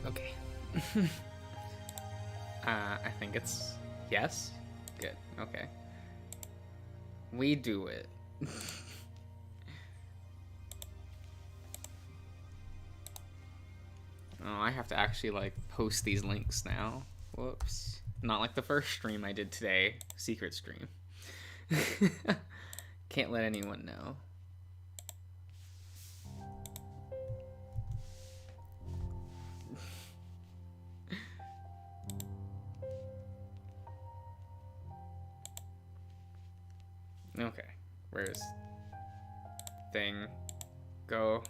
Okay. I think it's yes. Good. Okay. We do it. Oh, I have to actually, like, post these links now. Whoops. Not like the first stream I did today. Secret stream. Can't let anyone know. Okay. Where's thing? Go.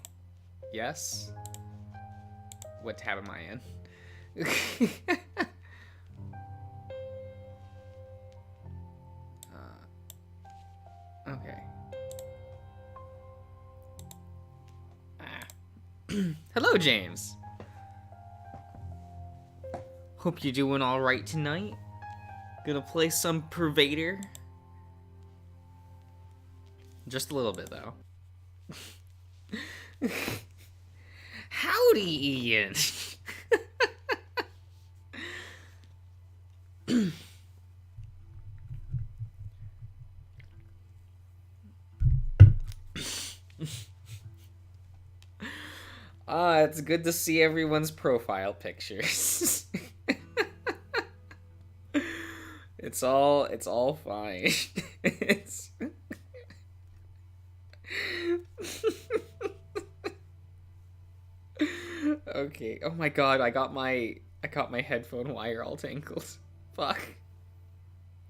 Yes? What tab am I in? Okay. Hello, James. Hope you're doing all right tonight. Gonna play some Pervader. Just a little bit, though. Howdy, Ian. It's good to see everyone's profile pictures. It's all fine. It's okay. Oh my god, I got my headphone wire all tangled. Fuck.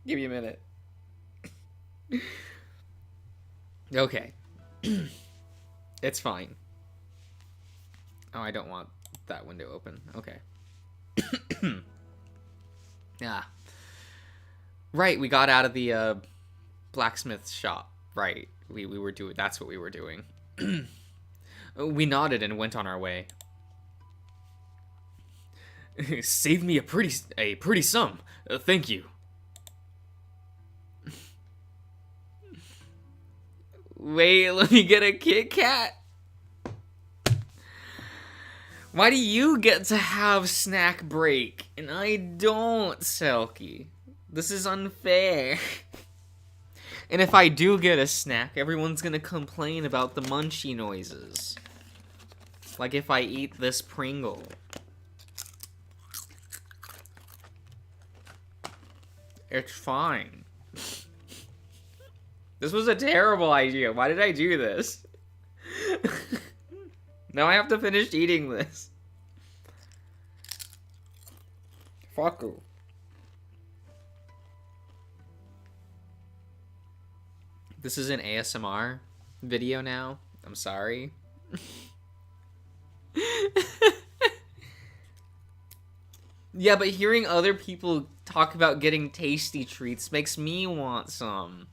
Give me a minute. Okay. It's fine. Oh, I don't want that window open. Okay. Ah. Right, we got out of the blacksmith shop. Right. We were doing, that's what we were doing. We nodded and went on our way. Saved me a pretty sum. Thank you. Wait, let me get a Kit Kat. Why do you get to have snack break and I don't, Selkie? This is unfair. And if I do get a snack, everyone's gonna complain about the munchie noises. Like if I eat this Pringle. It's fine. This was a terrible idea. Why did I do this? Now I have to finish eating this. Fuck you. This is an ASMR video now. I'm sorry. Yeah, but hearing other people talk about getting tasty treats makes me want some.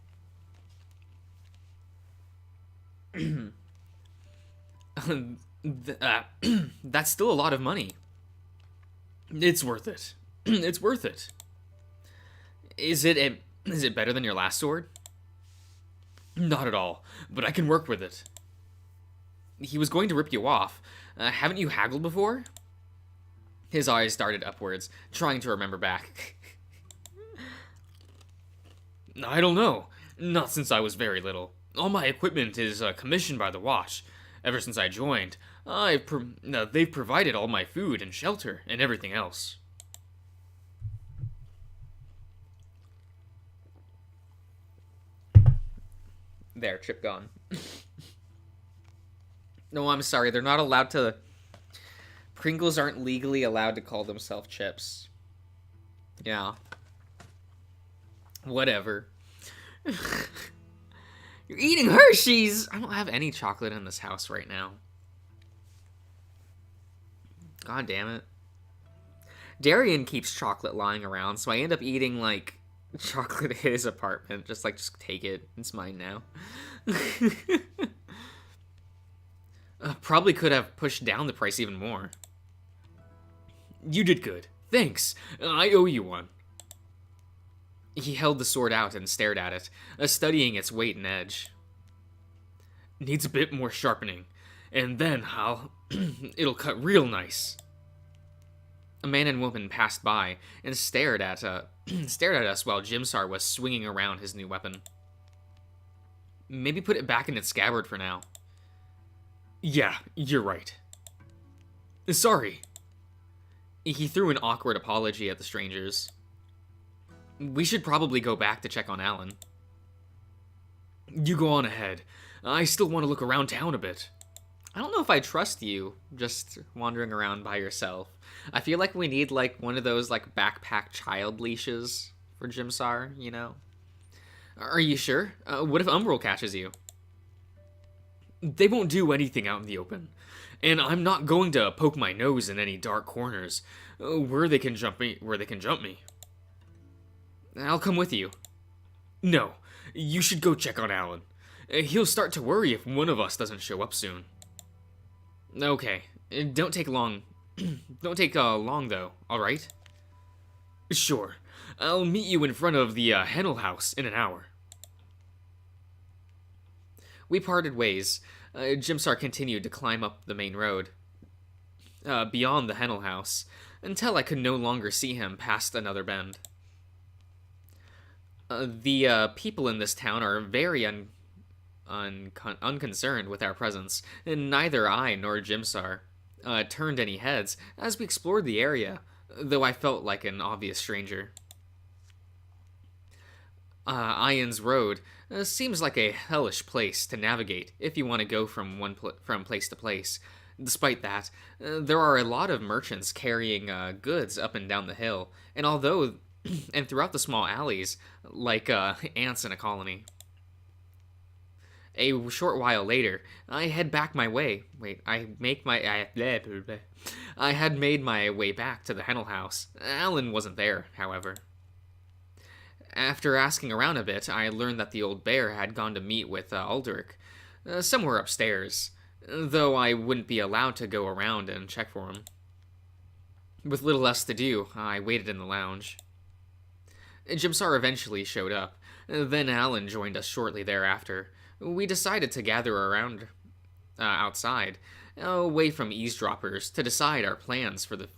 That's still a lot of money. It's worth it. It's worth it. Is it better than your last sword? Not at all, but I can work with it. He was going to rip you off. Haven't you haggled before? His eyes darted upwards, trying to remember back. I don't know. Not since I was very little. All my equipment is commissioned by the watch. Ever since I joined, they've provided all my food and shelter and everything else. There, chip gone. No, I'm sorry, they're not allowed to... Pringles aren't legally allowed to call themselves chips. Yeah. Whatever. You're eating Hershey's! I don't have any chocolate in this house right now. God damn it. Darian keeps chocolate lying around, so I end up eating, like, chocolate at his apartment. Just take it. It's mine now. Probably could have pushed down the price even more. You did good. Thanks. I owe you one. He held the sword out and stared at it, studying its weight and edge. Needs a bit more sharpening, and then it'll cut real nice. A man and woman passed by and stared at stared at us while Jimsar was swinging around his new weapon. Maybe put it back in its scabbard for now. Yeah, you're right. Sorry. He threw an awkward apology at the strangers. We should probably go back to check on Alan. You go on ahead. I still want to look around town a bit. I don't know if I trust you, just wandering around by yourself. I feel like we need, like, one of those, like, backpack child leashes for Jimsar, you know? Are you sure? What if Umbral catches you? They won't do anything out in the open. And I'm not going to poke my nose in any dark corners, where they can jump me. I'll come with you. No, you should go check on Alan. He'll start to worry if one of us doesn't show up soon. Okay, don't take long. Don't take long though, alright? Sure. I'll meet you in front of the Hennel house in an hour. We parted ways. Jimsar continued to climb up the main road, beyond the Hennel house, until I could no longer see him past another bend. The people in this town are very unconcerned with our presence, and neither I nor Jimsar turned any heads as we explored the area, though I felt like an obvious stranger. Ian's Road seems like a hellish place to navigate if you want to go from from place to place. Despite that, there are a lot of merchants carrying goods up and down the hill, and and throughout the small alleys, like ants in a colony. A short while later, I head back my way. I had made my way back to the Hennel house. Alan wasn't there, however. After asking around a bit, I learned that the old bear had gone to meet with Aldrich, somewhere upstairs, though I wouldn't be allowed to go around and check for him. With little else to do, I waited in the lounge. Jimsar eventually showed up, then Alan joined us shortly thereafter. We decided to gather around outside, away from eavesdroppers, to decide our plans for the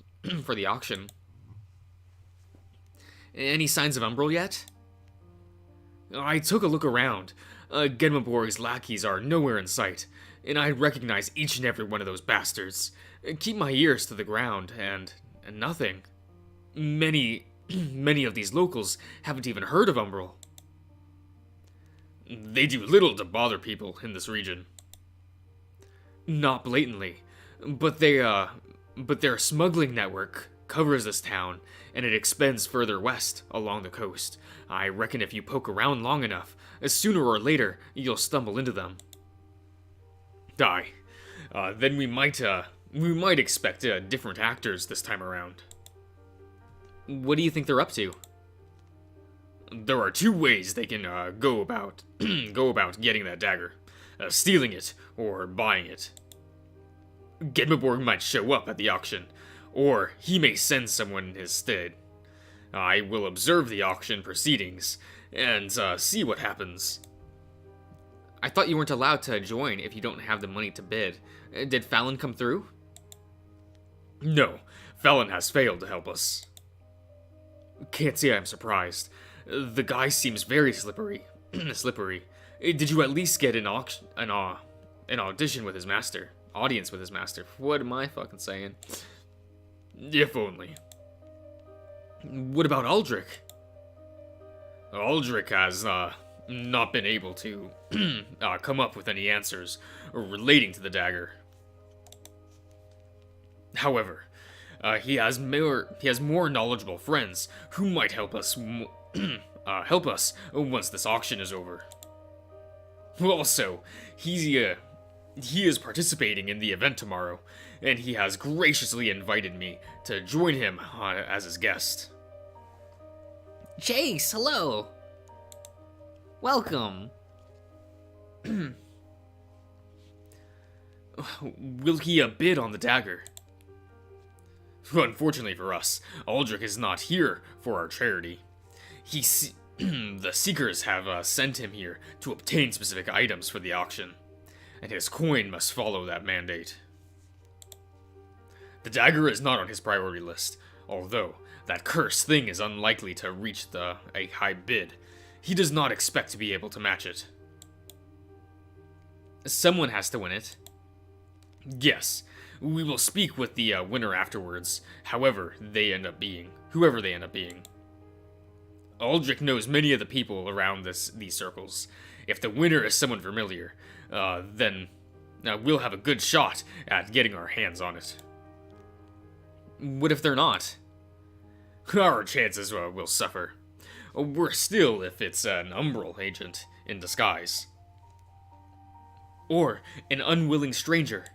for the auction. Any signs of Umbral yet? I took a look around. Genmaborg's lackeys are nowhere in sight, and I recognize each and every one of those bastards. Keep my ears to the ground, and nothing. Many of these locals haven't even heard of Umbral. They do little to bother people in this region. Not blatantly, but their smuggling network covers this town, and it extends further west along the coast. I reckon if you poke around long enough, sooner or later you'll stumble into them. Then we might expect different actors this time around. What do you think they're up to? There are two ways they can go about getting that dagger: stealing it or buying it. Genmaborg might show up at the auction, or he may send someone in his stead. I will observe the auction proceedings and see what happens. I thought you weren't allowed to join if you don't have the money to bid. Did Fallon come through? No, Fallon has failed to help us. Can't say I'm surprised. The guy seems very slippery. Did you at least get an audience with his master? What am I fucking saying? If only. What about Aldrich? Aldrich has not been able to come up with any answers relating to the dagger. However, he has more knowledgeable friends who might help us once this auction is over. Also, he is participating in the event tomorrow, and he has graciously invited me to join him as his guest. Chase, hello. Welcome. Will he bid on the dagger? Unfortunately for us, Aldrich is not here for our charity. The Seekers have sent him here to obtain specific items for the auction, and his coin must follow that mandate. The dagger is not on his priority list. Although, that cursed thing is unlikely to reach a high bid. He does not expect to be able to match it. Someone has to win it. Yes, we will speak with the winner afterwards, whoever they end up being. Aldrich knows many of the people around these circles. If the winner is someone familiar, then we'll have a good shot at getting our hands on it. What if they're not? Our chances will suffer. Worse still if it's an umbral agent in disguise. Or an unwilling stranger.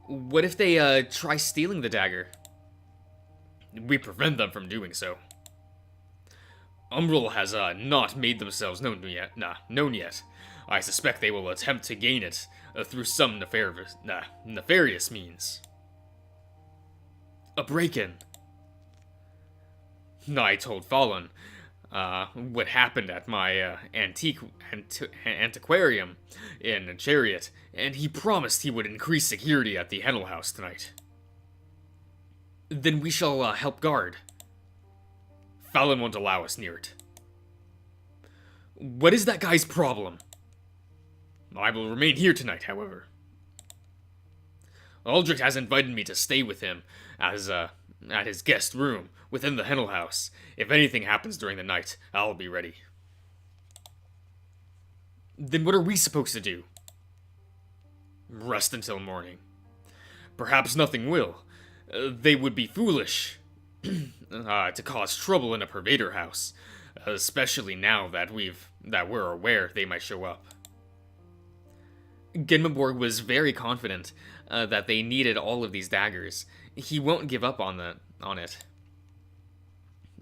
What if they try stealing the dagger? We prevent them from doing so. Umbral has not made themselves known yet. I suspect they will attempt to gain it through some nefarious means. A break-in. I told Fallon what happened at my antiquarium in Chariot, and he promised he would increase security at the Hennel House tonight. Then we shall help guard. Fallon won't allow us near it. What is that guy's problem? I will remain here tonight, however. Aldrich has invited me to stay with him as at his guest room within the Hennel House. If anything happens during the night, I'll be ready. Then what are we supposed to do? Rest until morning. Perhaps nothing will. They would be foolish to cause trouble in a Pervader house, especially now that we're aware they might show up. Genmaborg was very confident that they needed all of these daggers. He won't give up on it.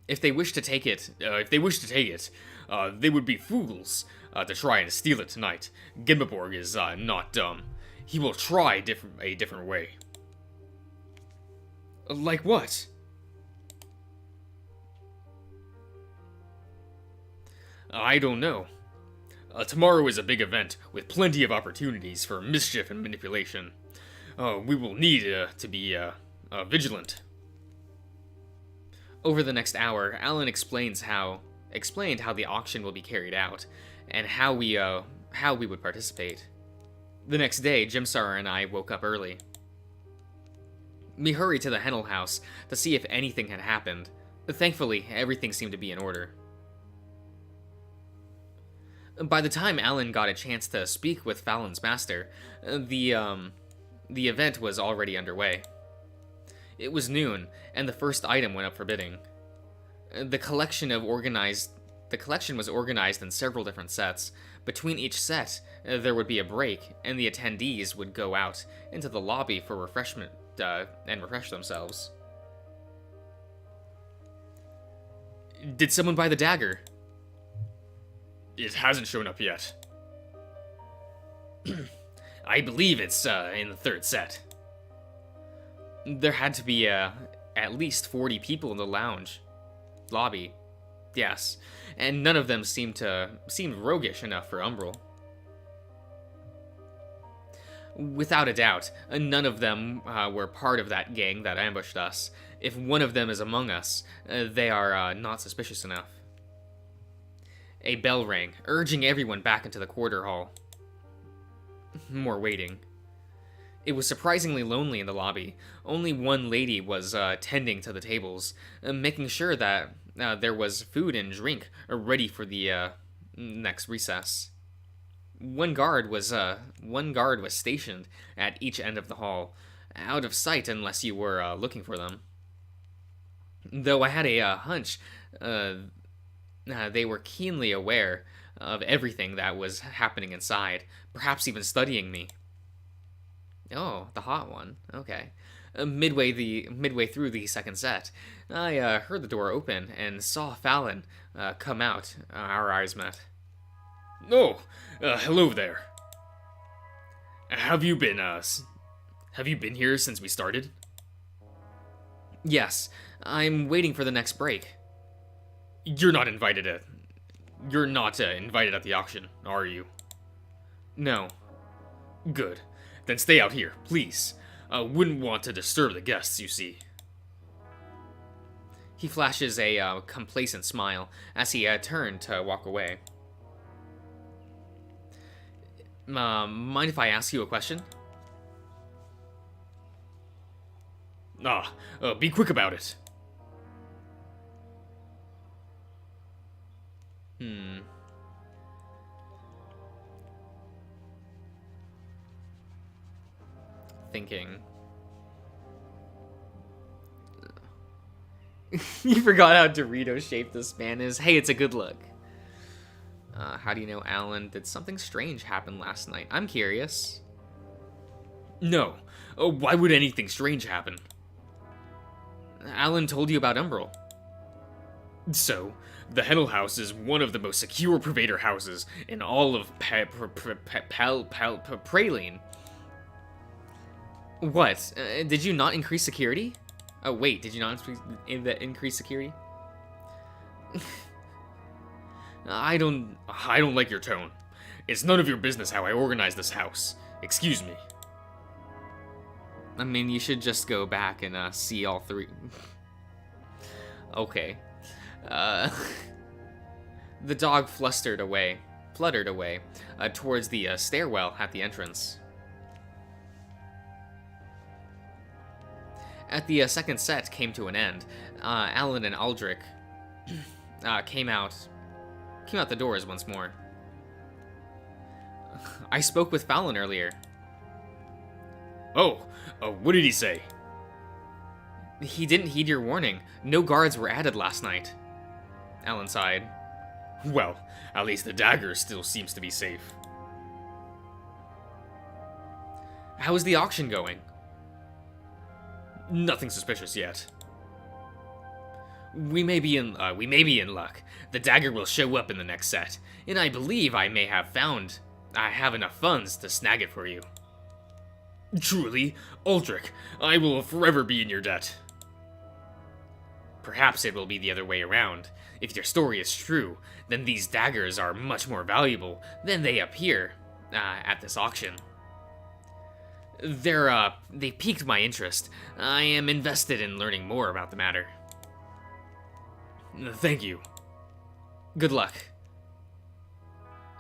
If they wish to take it, they would be fools to try and steal it tonight. Genmaborg is not dumb. He will try a different way. Like what? I don't know. Tomorrow is a big event, with plenty of opportunities for mischief and manipulation. We will need to be vigilant. Over the next hour, Alan explained how the auction will be carried out, and how we would participate. The next day, Jimsar and I woke up early. We hurried to the Hennel House to see if anything had happened. Thankfully, everything seemed to be in order. By the time Alan got a chance to speak with Fallon's master, the event was already underway. It was noon, and the first item went up for bidding. The collection was organized in several different sets. Between each set, there would be a break, and the attendees would go out into the lobby for refreshment and refresh themselves. Did someone buy the dagger? It hasn't shown up yet. I believe it's in the third set. There had to be at least 40 people in the lobby. Yes, and none of them seemed roguish enough for Umbral. Without a doubt, none of them were part of that gang that ambushed us. If one of them is among us, they are not suspicious enough. A bell rang, urging everyone back into the quarter hall. More waiting. It was surprisingly lonely in the lobby. Only one lady was tending to the tables, making sure that there was food and drink ready for the next recess. One guard was stationed at each end of the hall, out of sight unless you were looking for them. Though I had a hunch they were keenly aware of everything that was happening inside, perhaps even studying me. Oh, the hot one. Okay. Midway through the second set, I heard the door open and saw Fallon come out. Our eyes met. Oh, hello there. Have you been here since we started? Yes, I'm waiting for the next break. You're not invited at the auction, are you? No. Good. Then stay out here, please. I wouldn't want to disturb the guests, you see. He flashes a complacent smile as he turned to walk away. Mind if I ask you a question? Be quick about it. Thinking. You forgot how Dorito-shaped this man is. Hey, it's a good look. How do you know, Alan? Did something strange happen last night? I'm curious. No. Why would anything strange happen? Alan told you about Umbral. So, the Hennel House is one of the most secure Pervader houses in all of Praline. What? Did you not increase security? Oh, wait, did you not increase security? I don't like your tone. It's none of your business how I organize this house. Excuse me. I mean, you should just go back and see all three. Okay. The dog fluttered away towards the stairwell at the entrance. At the second set came to an end, Alan and Aldrich came out the doors once more. I spoke with Fallon earlier. Oh, what did he say? He didn't heed your warning. No guards were added last night. Alan sighed. Well, at least the dagger still seems to be safe. How is the auction going? Nothing suspicious yet. We may be in luck. The dagger will show up in the next set, and I believe I have enough funds to snag it for you. Truly, Aldrich, I will forever be in your debt. Perhaps it will be the other way around. If your story is true, then these daggers are much more valuable than they appear at this auction. They piqued my interest. I am invested in learning more about the matter. Thank you. Good luck.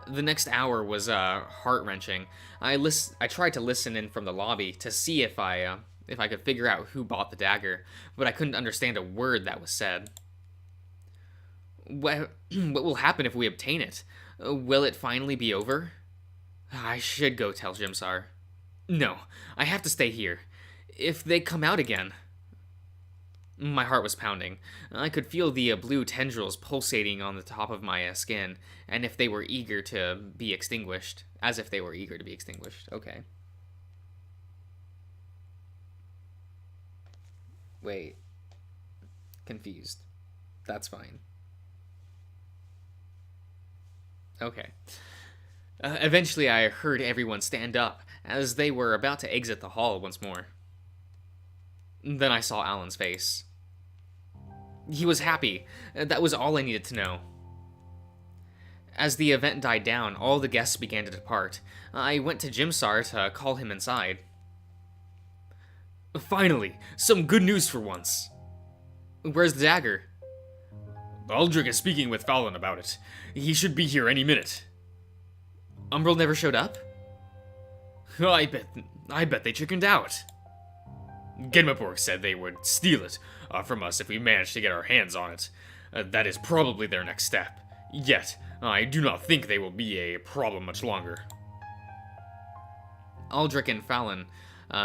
The next hour was heart-wrenching. I tried to listen in from the lobby to see if I could figure out who bought the dagger, but I couldn't understand a word that was said. What will happen if we obtain it? Will it finally be over? I should go tell Jimsar. No, I have to stay here. If they come out again... My heart was pounding. I could feel the blue tendrils pulsating on the top of my skin, and if they were eager to be extinguished. As if they were eager to be extinguished. Okay. Wait. Confused. That's fine. Okay. Eventually I heard everyone stand up, as they were about to exit the hall once more. Then I saw Alan's face. He was happy. That was all I needed to know. As the event died down, all the guests began to depart. I went to Jimsar to call him inside. Finally, some good news for once. Where's the dagger? Aldrich is speaking with Fallon about it. He should be here any minute. Umbral never showed up? I bet they chickened out. Genmaborg said they would steal it from us if we managed to get our hands on it. That is probably their next step. Yet, I do not think they will be a problem much longer. Aldrich and Fallon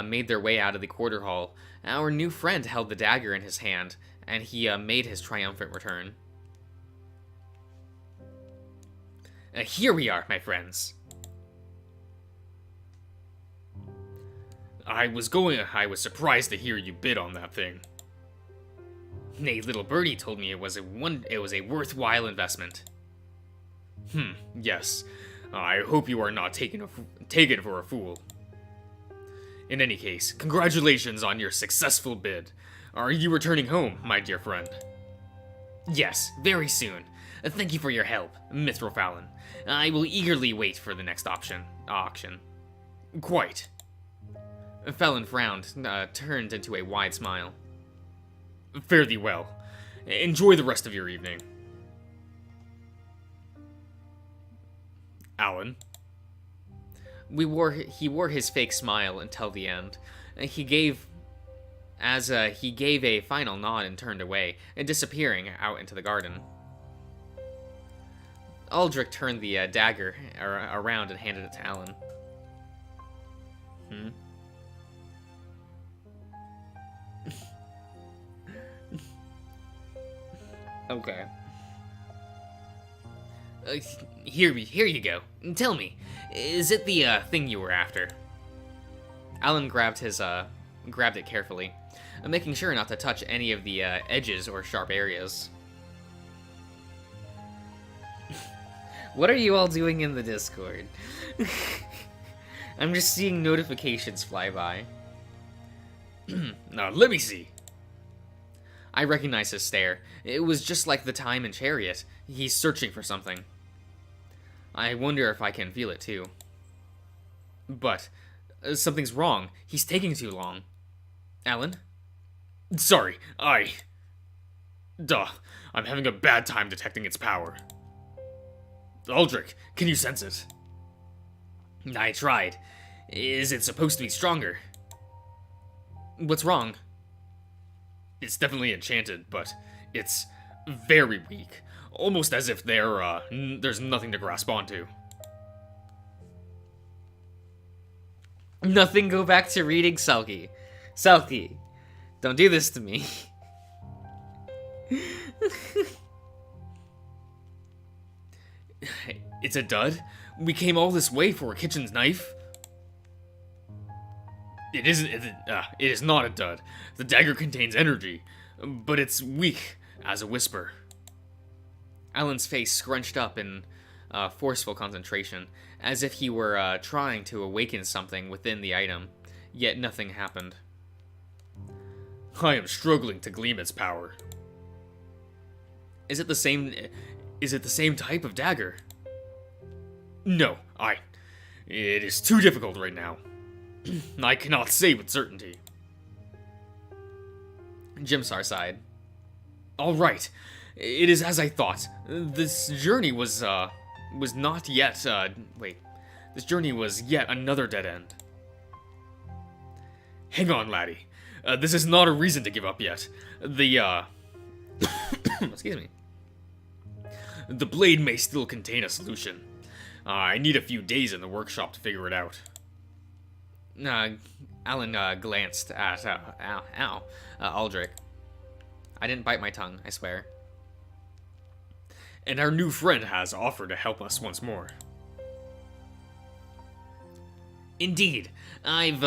made their way out of the quarter hall. Our new friend held the dagger in his hand, and he made his triumphant return. Here we are, my friends. I was surprised to hear you bid on that thing. A little birdie told me it was a worthwhile investment. Yes. I hope you are not taken for a fool. In any case, congratulations on your successful bid. Are you returning home, my dear friend? Yes, very soon. Thank you for your help, Mithril Fallon. I will eagerly wait for the next auction. Quite. Fallon frowned, turned into a wide smile. Fare thee well. Enjoy the rest of your evening. Alan. He wore his fake smile until the end. He gave a final nod and turned away, disappearing out into the garden. Aldrich turned the dagger around and handed it to Alan. Okay. Here you go. Tell me, is it the thing you were after? Alan grabbed it carefully, making sure not to touch any of the edges or sharp areas. What are you all doing in the Discord? I'm just seeing notifications fly by. Now, let me see. I recognize his stare. It was just like the time in Chariot. He's searching for something. I wonder if I can feel it too. But something's wrong. He's taking too long. Alan? Sorry, I'm having a bad time detecting its power. Aldrich, can you sense it? I tried. Is it supposed to be stronger? What's wrong? It's definitely enchanted, but it's very weak. Almost as if there's nothing to grasp onto. Nothing, go back to reading, Selkie. Selkie, don't do this to me. It's a dud? We came all this way for a kitchen's knife? It is not a dud. The dagger contains energy, but it's weak as a whisper. Alan's face scrunched up in forceful concentration, as if he were trying to awaken something within the item, yet nothing happened. I am struggling to glean its power. Is it the same type of dagger? No, it is too difficult right now. I cannot say with certainty. Jimsar sighed. All right, it is as I thought. This journey was not yet, This journey was yet another dead end. Hang on, laddie. This is not a reason to give up yet. Excuse me. The blade may still contain a solution. I need a few days in the workshop to figure it out. Alan glanced at Aldrich. I didn't bite my tongue, I swear. And our new friend has offered to help us once more. Indeed, I've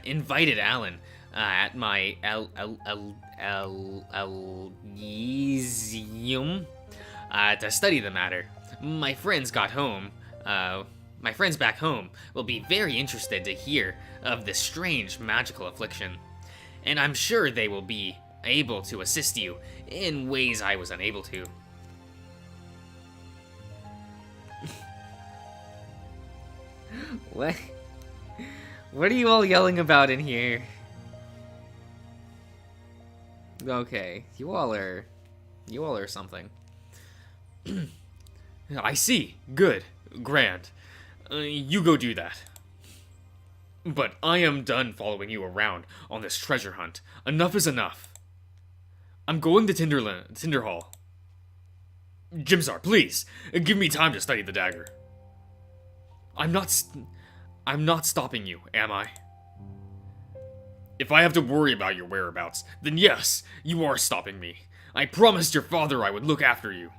invited Alan at my Elysium to study the matter. My friends back home will be very interested to hear of this strange magical affliction, and I'm sure they will be able to assist you in ways I was unable to. What? What are you all yelling about in here? Okay, you all are something. I see. Good. Grand. You go do that. But I am done following you around on this treasure hunt. Enough is enough. I'm going to Tinderhall. Jimsar, please, give me time to study the dagger. I'm not stopping you, am I? If I have to worry about your whereabouts, then yes, you are stopping me. I promised your father I would look after you.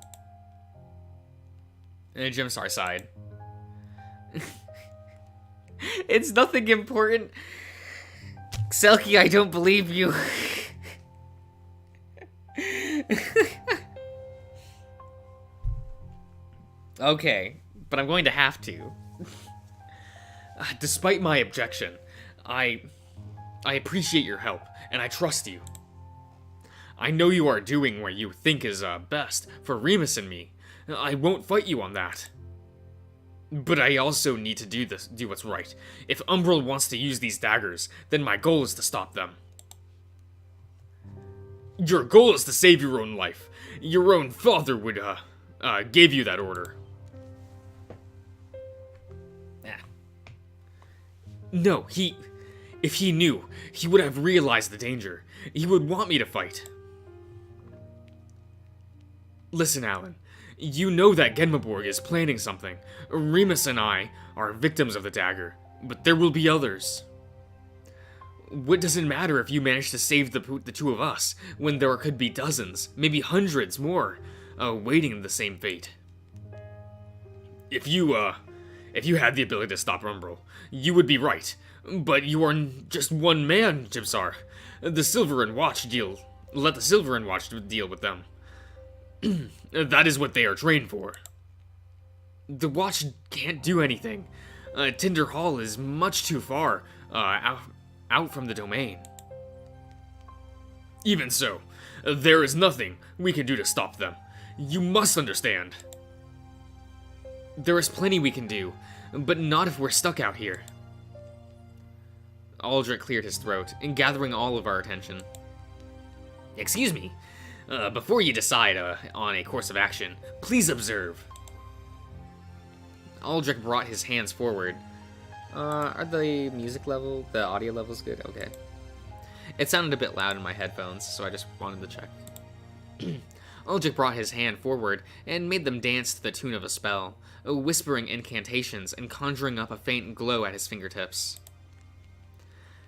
And Jimsar sighed. It's nothing important. Selkie, I don't believe you. Okay, but I'm going to have to. Despite my objection, I appreciate your help, and I trust you. I know you are doing what you think is best for Remus and me. I won't fight you on that. But I also need to do what's right. If Umbral wants to use these daggers, then my goal is to stop them. Your goal is to save your own life. Your own father would, gave you that order. Yeah. No, if he knew, he would have realized the danger. He would want me to fight. Listen, Alan. You know that Genmaborg is planning something. Remus and I are victims of the dagger, but there will be others. What does it matter if you manage to save the two of us, when there could be dozens, maybe hundreds more, waiting the same fate? If you had the ability to stop Umbral, you would be right. But you are just one man, Jibsar. Let the Silver and Watch deal with them. That is what they are trained for. The Watch can't do anything. Tinder Hall is much too far, out from the domain. Even so, there is nothing we can do to stop them. You must understand. There is plenty we can do, but not if we're stuck out here. Aldrich cleared his throat, gathering all of our attention. Excuse me. Before you decide on a course of action, please observe. Aldrich brought his hands forward. Are the the audio levels good? Okay. It sounded a bit loud in my headphones, so I just wanted to check. Aldrich brought his hand forward and made them dance to the tune of a spell, whispering incantations and conjuring up a faint glow at his fingertips.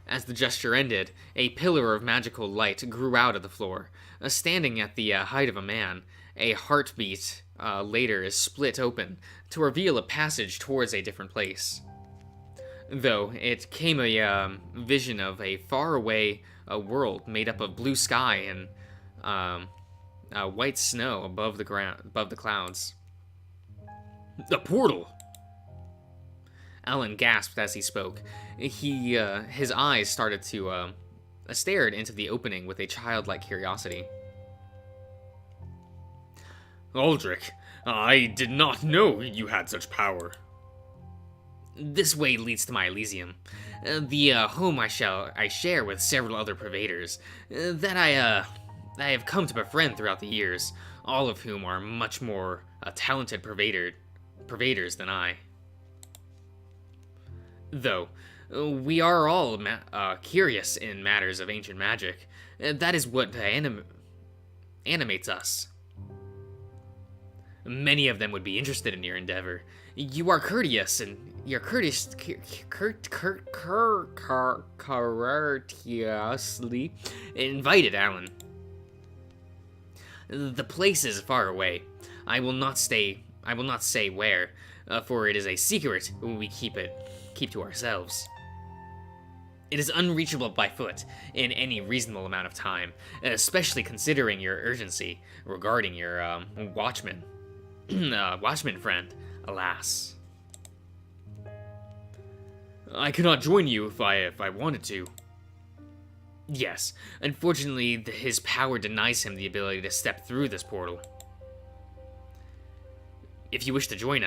As the gesture ended, a pillar of magical light grew out of the floor. Standing at the height of a man, a heartbeat later is split open to reveal a passage towards a different place. Though it came a vision of a faraway world made up of blue sky and white snow above the clouds. The portal! Alan gasped as he spoke. His eyes started to stared into the opening with a childlike curiosity. Aldrich, I did not know you had such power. This way leads to my Elysium, the home I share with several other Pervaders that I have come to befriend throughout the years, all of whom are much more talented Pervaders than I. Though, we are all curious in matters of ancient magic. That is what animates us. Many of them would be interested in your endeavor. You are courteously invited, Alan. The place is far away. I will not say where, for it is a secret when we keep to ourselves. It is unreachable by foot in any reasonable amount of time, especially considering your urgency regarding your watchman friend. Alas, I cannot join you if I wanted to. Yes, unfortunately, his power denies him the ability to step through this portal. If you wish to join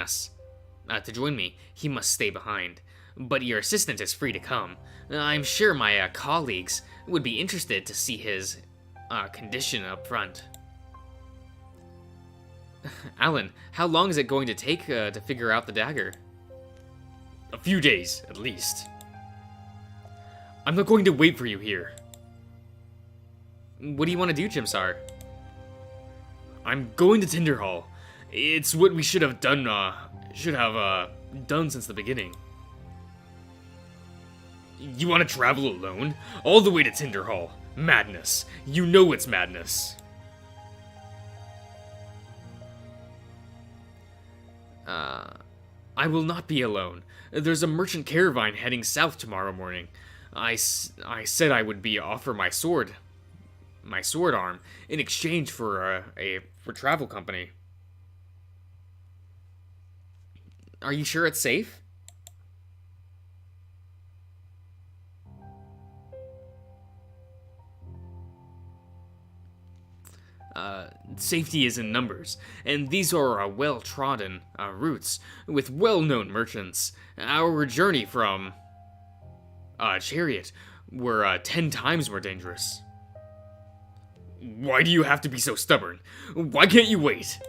me, he must stay behind. But your assistant is free to come. I'm sure my colleagues would be interested to see his condition up front. Alan, how long is it going to take to figure out the dagger? A few days, at least. I'm not going to wait for you here. What do you want to do, Jimsar? I'm going to Tinder Hall. It's what we should have done since the beginning. You want to travel alone? All the way to Tinder Hall? Madness. You know it's madness. I will not be alone. There's a merchant caravan heading south tomorrow morning. I said I would offer my sword arm, in exchange for travel company. Are you sure it's safe? Safety is in numbers, and these are well-trodden routes with well-known merchants. Our journey from Chariot were 10 times more dangerous. Why do you have to be so stubborn? Why can't you wait?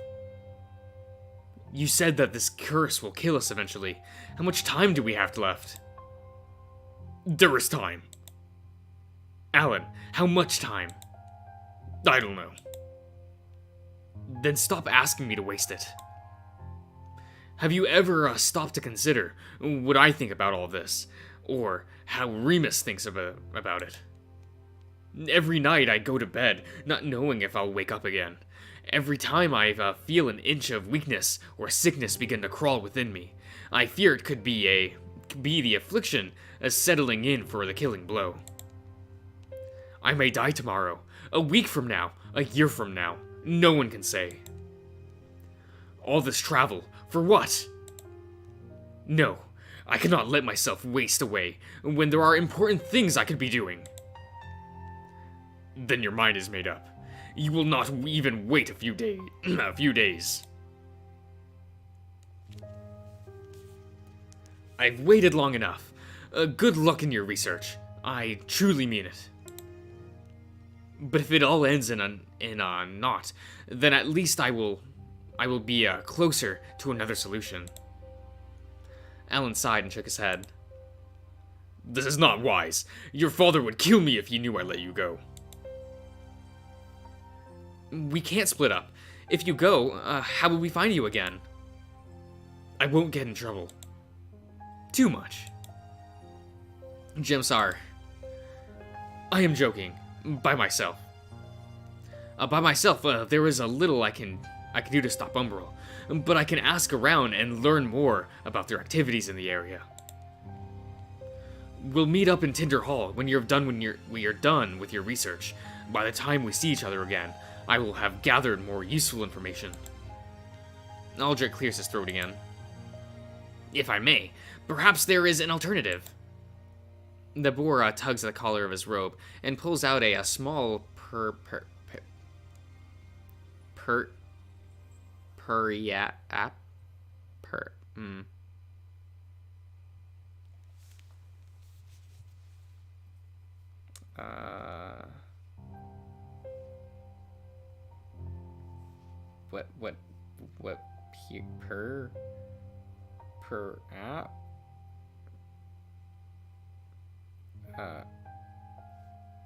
You said that this curse will kill us eventually. How much time do we have left? There is time. Alan, how much time? I don't know. Then stop asking me to waste it. Have you ever stopped to consider what I think about all this? Or how Remus thinks about it? Every night I go to bed, not knowing if I'll wake up again. Every time I feel an inch of weakness or sickness begin to crawl within me, I fear it could be the affliction settling in for the killing blow. I may die tomorrow, a week from now, a year from now. No one can say. All this travel, for what? No, I cannot let myself waste away when there are important things I could be doing. Then your mind is made up. You will not even wait a few days. I've waited long enough. Good luck in your research. I truly mean it. But if it all ends in a knot, then at least I will be closer to another solution. Alan sighed and shook his head. This is not wise. Your father would kill me if he knew I let you go. We can't split up. If you go, how will we find you again? I won't get in trouble. Too much. Jimsar. I am joking. By myself. There is a little I can do to stop Umbral, but I can ask around and learn more about their activities in the area. We'll meet up in Tinder Hall when you're done with your research. By the time we see each other again, I will have gathered more useful information. Aldrich clears his throat again. If I may, perhaps there is an alternative. The boar tugs at the collar of his robe and pulls out a small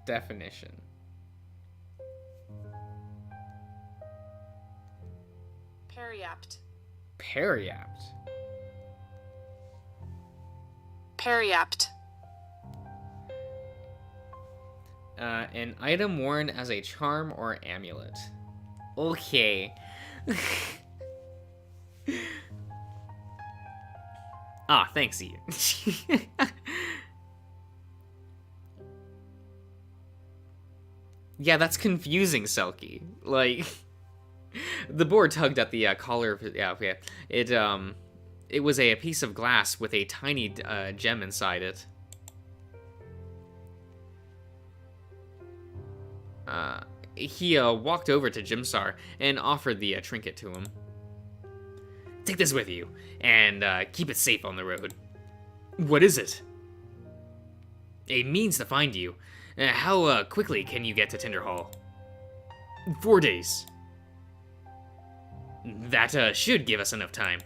definition. Periapt. Periapt. Periapt. An item worn as a charm or amulet. Okay. Thanks, Ian. Yeah, that's confusing, Selkie. Like, the boar tugged at the collar of his... Yeah, okay. It was a piece of glass with a tiny gem inside it. He walked over to Jimsar and offered the trinket to him. Take this with you, and keep it safe on the road. What is it? A means to find you. How quickly can you get to Tinder Hall? 4 days. That should give us enough time.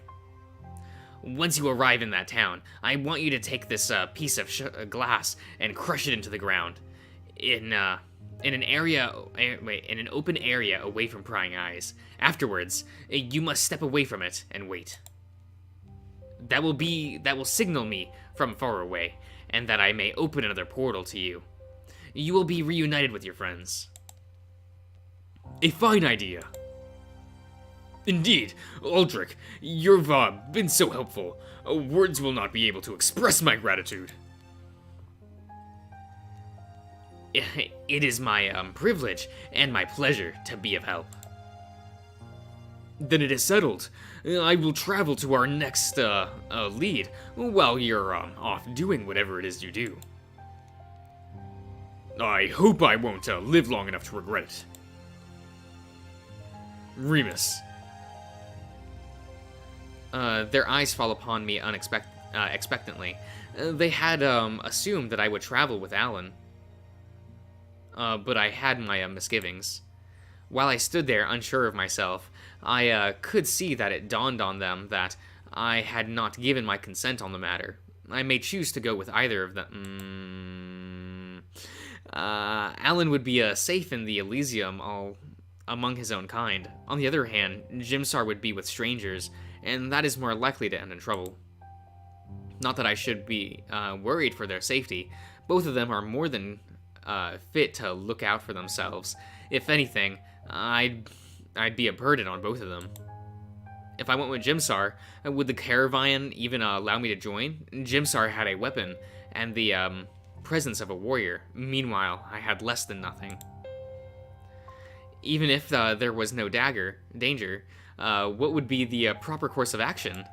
Once you arrive in that town, I want you to take this piece of glass and crush it into the ground. In an open area away from prying eyes. Afterwards, you must step away from it and wait. That will signal me from far away, and that I may open another portal to you. You will be reunited with your friends. A fine idea. Indeed, Aldrich, you've been so helpful. Words will not be able to express my gratitude. It is my privilege and my pleasure to be of help. Then it is settled. I will travel to our next lead while you're off doing whatever it is you do. I hope I won't live long enough to regret it. Remus. Their eyes fall upon me expectantly. They had assumed that I would travel with Alan. But I had my misgivings. While I stood there unsure of myself, I could see that it dawned on them that I had not given my consent on the matter. I may choose to go with either of them. Alan would be safe in the Elysium all among his own kind. On the other hand, Jimsar would be with strangers, and that is more likely to end in trouble. Not that I should be worried for their safety. Both of them are more than fit to look out for themselves. If anything, I'd be a burden on both of them. If I went with Jimsar, would the caravan even allow me to join? Jimsar had a weapon and the presence of a warrior. Meanwhile, I had less than nothing. Even if there was no danger, what would be the proper course of action?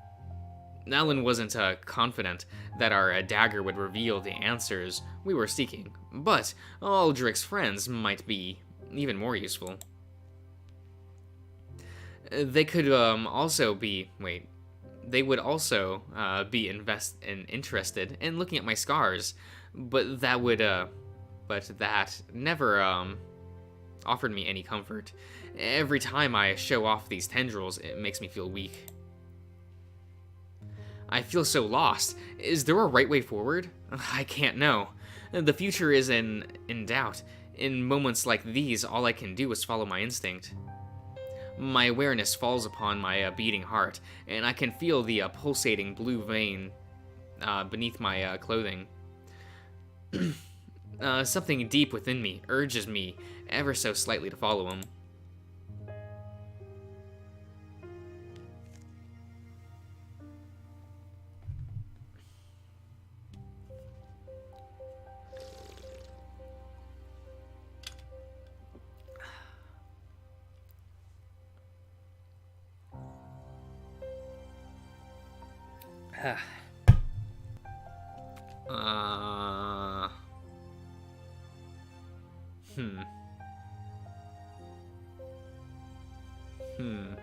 Alan wasn't confident that our dagger would reveal the answers we were seeking, but Aldrich's friends might be even more useful. They could also be they would also be interested in looking at my scars, but that never offered me any comfort. Every time I show off these tendrils, it makes me feel weak. I feel so lost. Is there a right way forward? I can't know. The future is in doubt. In moments like these, all I can do is follow my instinct. My awareness falls upon my beating heart, and I can feel the pulsating blue vein beneath my clothing. Something deep within me urges me ever so slightly to follow him. Hmm.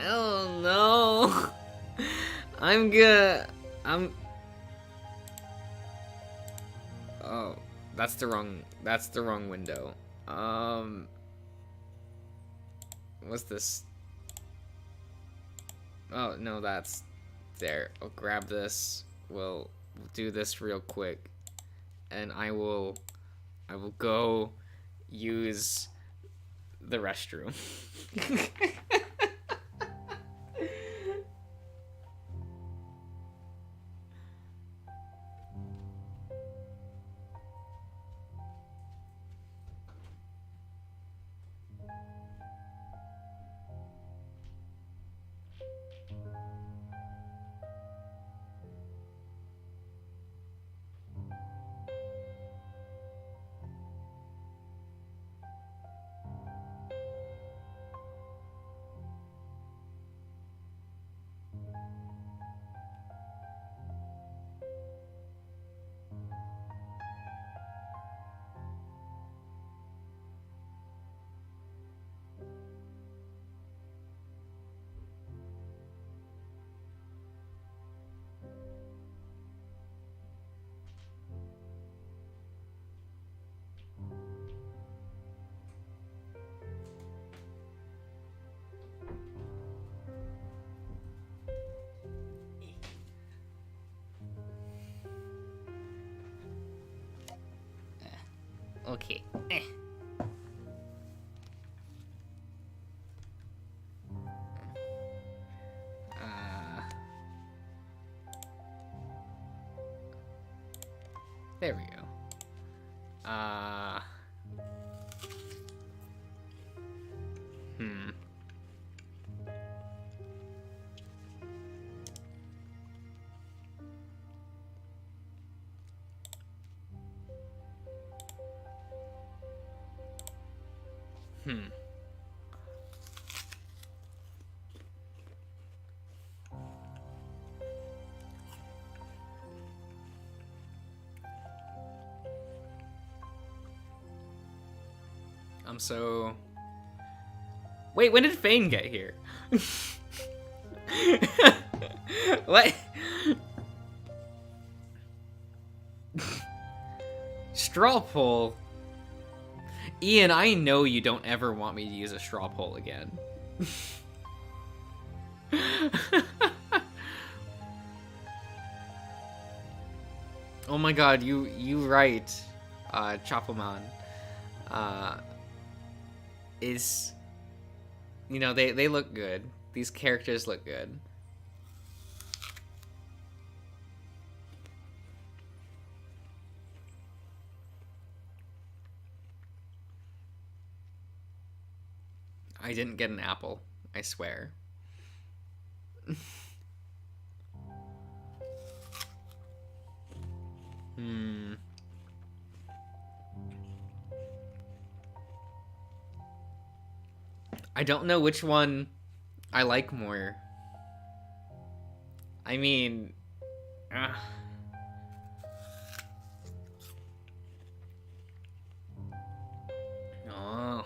Oh no. I'm Oh, that's the wrong window. What's this? Oh, no, that's there. I'll grab this. We'll do this real quick. And I will go use the restroom. Okay. There we go. Hmm. Hmm. so... Wait, when did Fane get here? What? Straw poll? Ian, I know you don't ever want me to use a straw poll again. Oh my god, you right, Choppleman. Is... You know, they look good. These characters look good. I didn't get an apple, I swear. I don't know which one I like more. I mean... Oh.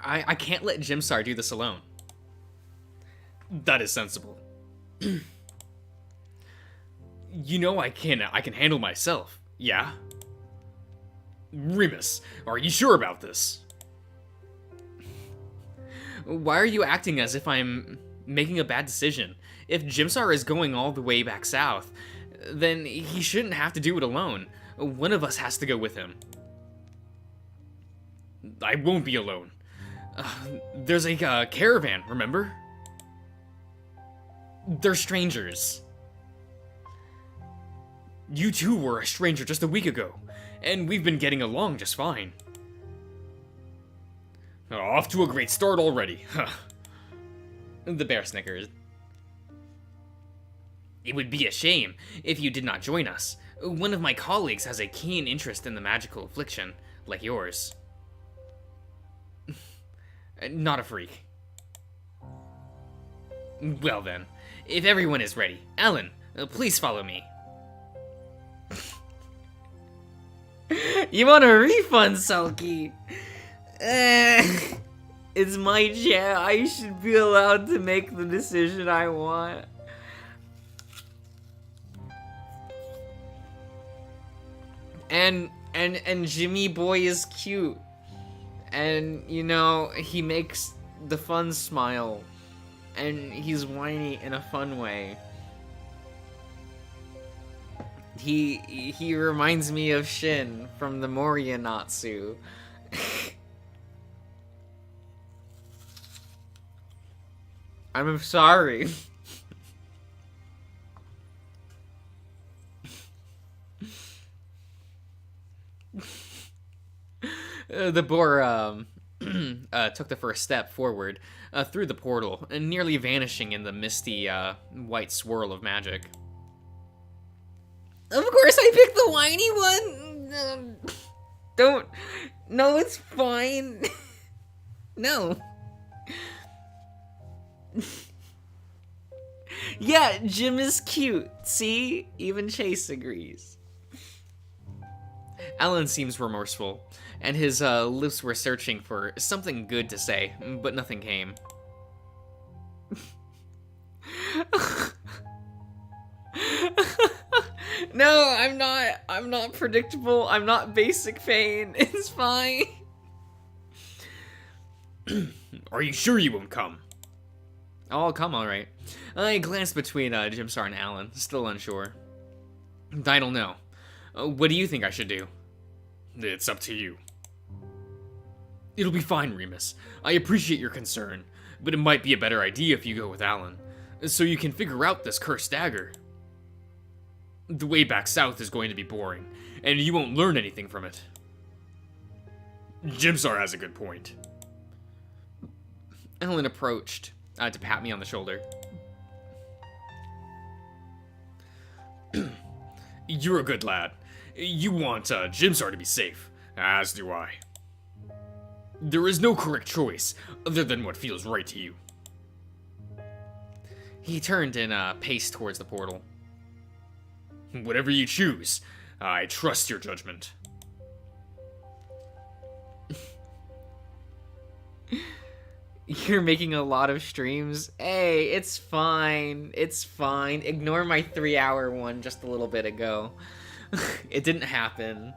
I can't let Jimsar do this alone. That is sensible. You know I can handle myself, yeah? Remus, are you sure about this? Why are you acting as if I'm making a bad decision? If Jimsar is going all the way back south, then he shouldn't have to do it alone. One of us has to go with him. I won't be alone. There's a caravan, remember? They're strangers. You two were a stranger just a week ago, and we've been getting along just fine. Off to a great start already. The bear snickers. It would be a shame if you did not join us. One of my colleagues has a keen interest in the magical affliction, like yours. Not a freak. Well then, if everyone is ready, Alan, please follow me. You want a refund, Sulky? It's my chair. I should be allowed to make the decision I want. And Jimmy Boy is cute. And, you know, he makes the fun smile. And he's whiny in a fun way. He reminds me of Shin from the Moria Natsu. I'm sorry. The boar took the first step forward through the portal, nearly vanishing in the misty white swirl of magic. Of course I picked the whiny one! Don't... No, it's fine. No. Yeah, Jim is cute. See? Even Chase agrees. Alan seems remorseful, and his lips were searching for something good to say, but nothing came. No, I'm not predictable. I'm not basic pain. It's fine. Are you sure you won't come? Oh, I'll come, alright. I glanced between Jimsar and Alan, still unsure. I don't know. What do you think I should do? It's up to you. It'll be fine, Remus. I appreciate your concern, but it might be a better idea if you go with Alan, so you can figure out this cursed dagger. The way back south is going to be boring, and you won't learn anything from it. Jimsar has a good point. Alan approached to pat me on the shoulder. You're a good lad. You want Jimsar to be safe, as do I. There is no correct choice other than what feels right to you. He turned and paced towards the portal. Whatever you choose, I trust your judgment. You're making a lot of streams. Hey, it's fine. It's fine. Ignore my 3-hour one just a little bit ago. It didn't happen.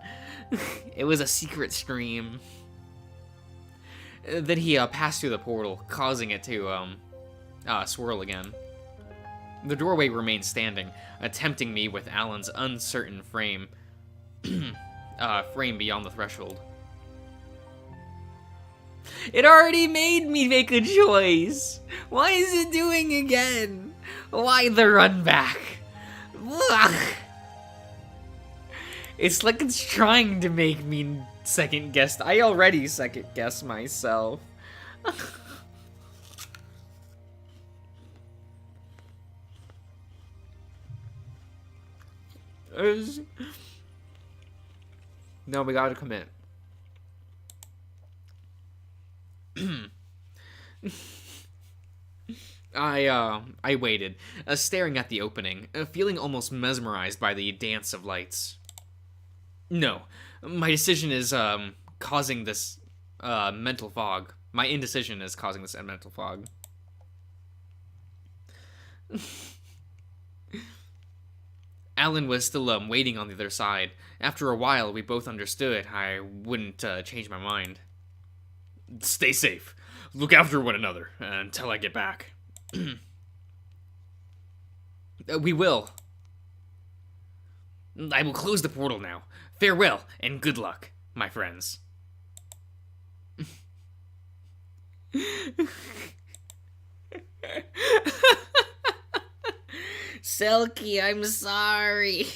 It was a secret stream. Then he passed through the portal, causing it to swirl again. The doorway remained standing, tempting me with Alan's uncertain frame beyond the threshold. It already made me make a choice. Why is it doing again? Why the run back? Ugh. It's like it's trying to make me second guess. I already second guess myself. No, we gotta commit. I waited, staring at the opening, feeling almost mesmerized by the dance of lights. No, my decision is causing this mental fog. My indecision is causing this mental fog. Alan was still waiting on the other side. After a while, we both understood I wouldn't change my mind. Stay safe. Look after one another until I get back. We will. I will close the portal now. Farewell and good luck, my friends. Selkie, I'm sorry.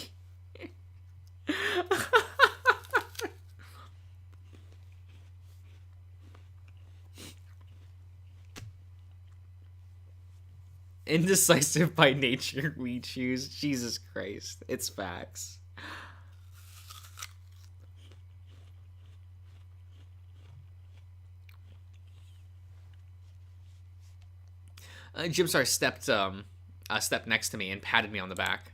Indecisive by nature, we choose. Jesus Christ. It's facts. Jimsar stepped next to me and patted me on the back.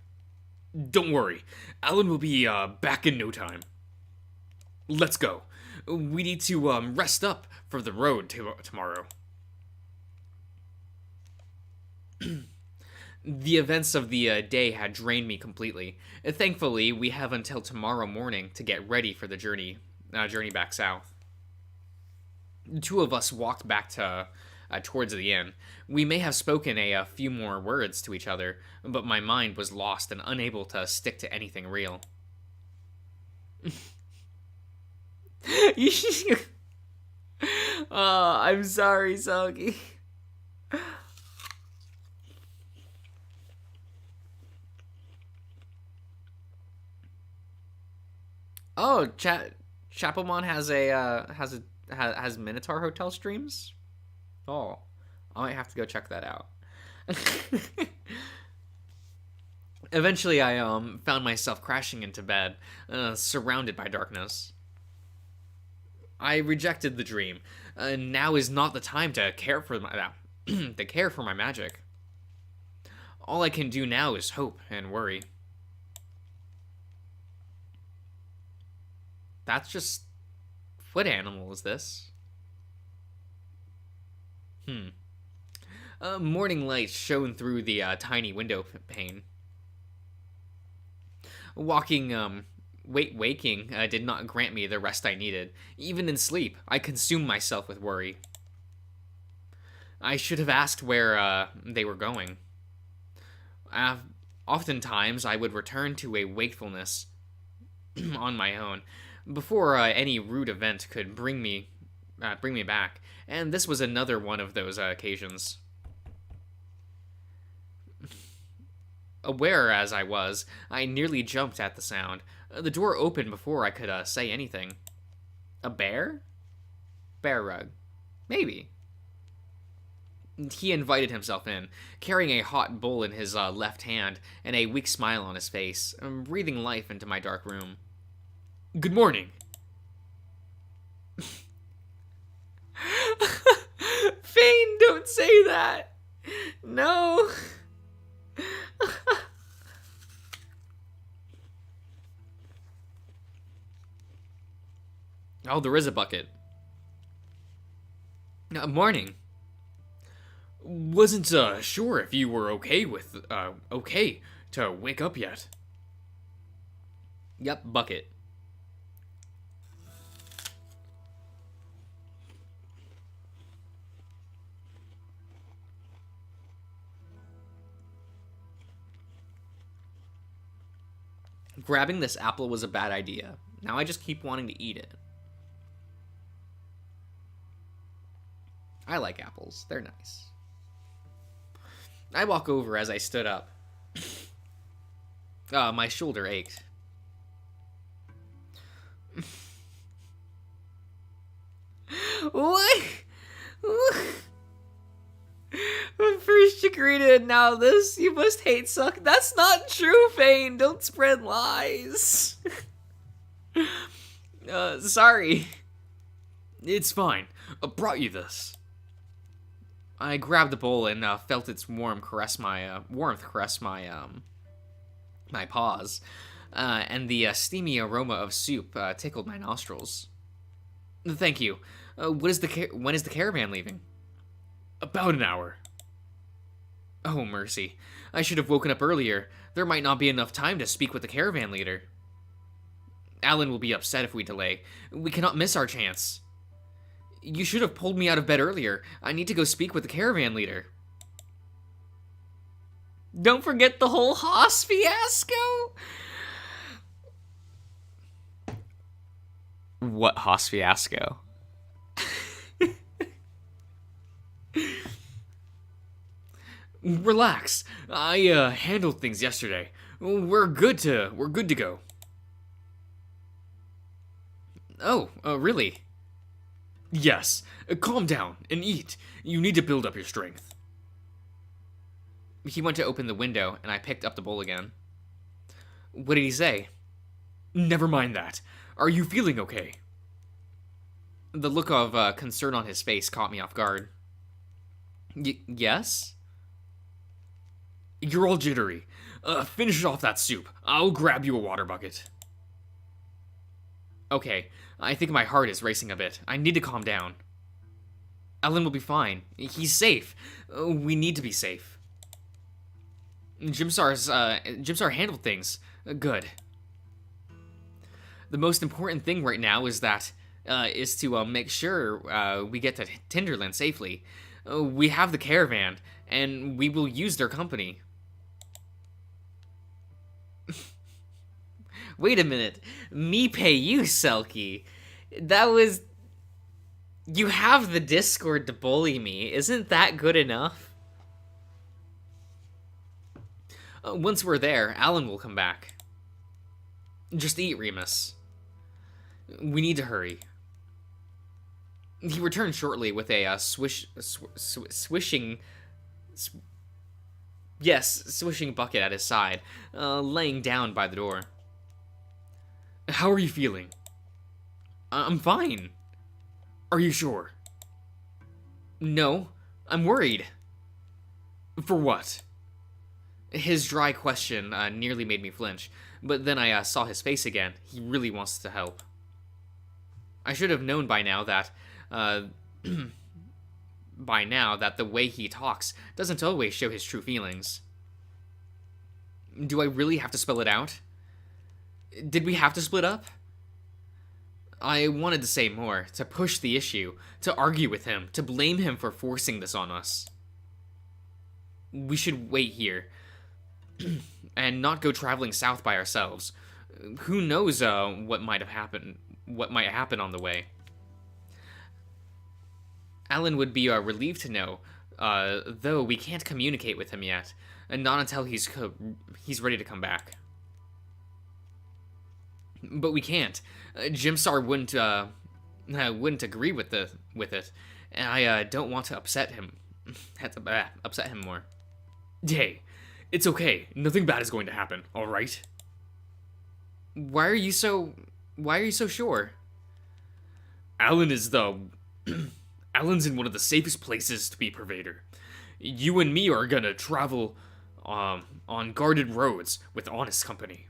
Don't worry. Alan will be back in no time. Let's go. We need to rest up for the road tomorrow. The events of the day had drained me completely. Thankfully, we have until tomorrow morning to get ready for the journey back south. The two of us walked back towards the inn. We may have spoken a few more words to each other, but my mind was lost and unable to stick to anything real. I'm sorry, Selkie. Oh, Chapelmon has Minotaur Hotel streams? Oh, I might have to go check that out. Eventually, I found myself crashing into bed, surrounded by darkness. I rejected the dream. Now is not the time to care for my magic. All I can do now is hope and worry. That's just... What animal is this? Morning light shone through the tiny window pane. Waking did not grant me the rest I needed. Even in sleep, I consumed myself with worry. I should have asked where they were going. Oftentimes, I would return to a wakefulness on my own before any rude event could bring me back, and this was another one of those occasions. Aware as I was, I nearly jumped at the sound. The door opened before I could say anything. A bear? Bear rug. Maybe. He invited himself in, carrying a hot bowl in his left hand and a weak smile on his face, breathing life into my dark room. Good morning. Fane, don't say that. No. Oh, there is a bucket. Morning. Wasn't sure if you were okay to wake up yet. Yep, bucket. Grabbing this apple was a bad idea. Now I just keep wanting to eat it. I like apples. They're nice. I walk over as I stood up. My shoulder ached. What? First you greeted, now this. You must hate suck. That's not true, Fane. Don't spread lies. Sorry. It's fine. Brought you this. I grabbed the bowl and felt its warmth caress my my paws, and the steamy aroma of soup tickled my nostrils. Thank you. When is the caravan leaving? About an hour. Oh, mercy. I should have woken up earlier. There might not be enough time to speak with the caravan leader. Alan will be upset if we delay. We cannot miss our chance. You should have pulled me out of bed earlier. I need to go speak with the caravan leader. Don't forget the whole Haas fiasco! What Haas fiasco? Relax. I handled things yesterday. We're good to go. Oh, really? Yes. Calm down and eat. You need to build up your strength. He went to open the window, and I picked up the bowl again. What did he say? Never mind that. Are you feeling okay? The look of concern on his face caught me off guard. Yes? You're all jittery. Finish off that soup. I'll grab you a water bucket. Okay, I think my heart is racing a bit. I need to calm down. Alan will be fine. He's safe. We need to be safe. Jimsar handled things. Good. The most important thing right now is to make sure we get to Tinderland safely. We have the caravan, and we will use their company. Wait a minute. Me pay you, Selkie. That was... You have the Discord to bully me. Isn't that good enough? Once we're there, Alan will come back. Just eat, Remus. We need to hurry. He returned shortly with a swishing bucket at his side, laying down by the door. How are you feeling? I'm fine. Are you sure? No, I'm worried. For what? His dry question nearly made me flinch, but then I saw his face again. He really wants to help. I should have known by now that the way he talks doesn't always show his true feelings. Do I really have to spell it out? Did we have to split up? I wanted to say more, to push the issue, to argue with him, to blame him for forcing this on us. We should wait here, and not go traveling south by ourselves. Who knows what might happen on the way. Alan would be relieved to know, though we can't communicate with him yet, and not until he's ready to come back. But we can't. Jimsar wouldn't agree with it, and I don't want to upset him. had to upset him more. Hey, it's okay. Nothing bad is going to happen, alright? Why are you so sure? Alan is Alan's in one of the safest places to be Pervader. You and me are gonna travel on guarded roads with honest company.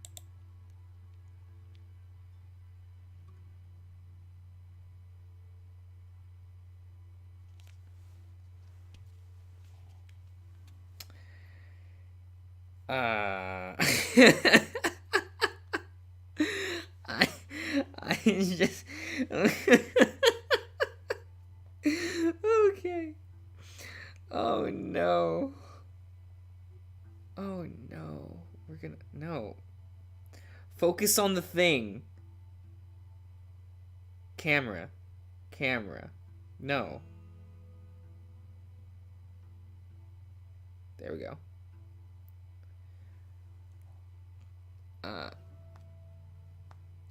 I just okay. Oh no. Oh no. No. Focus on the thing. Camera. No. There we go.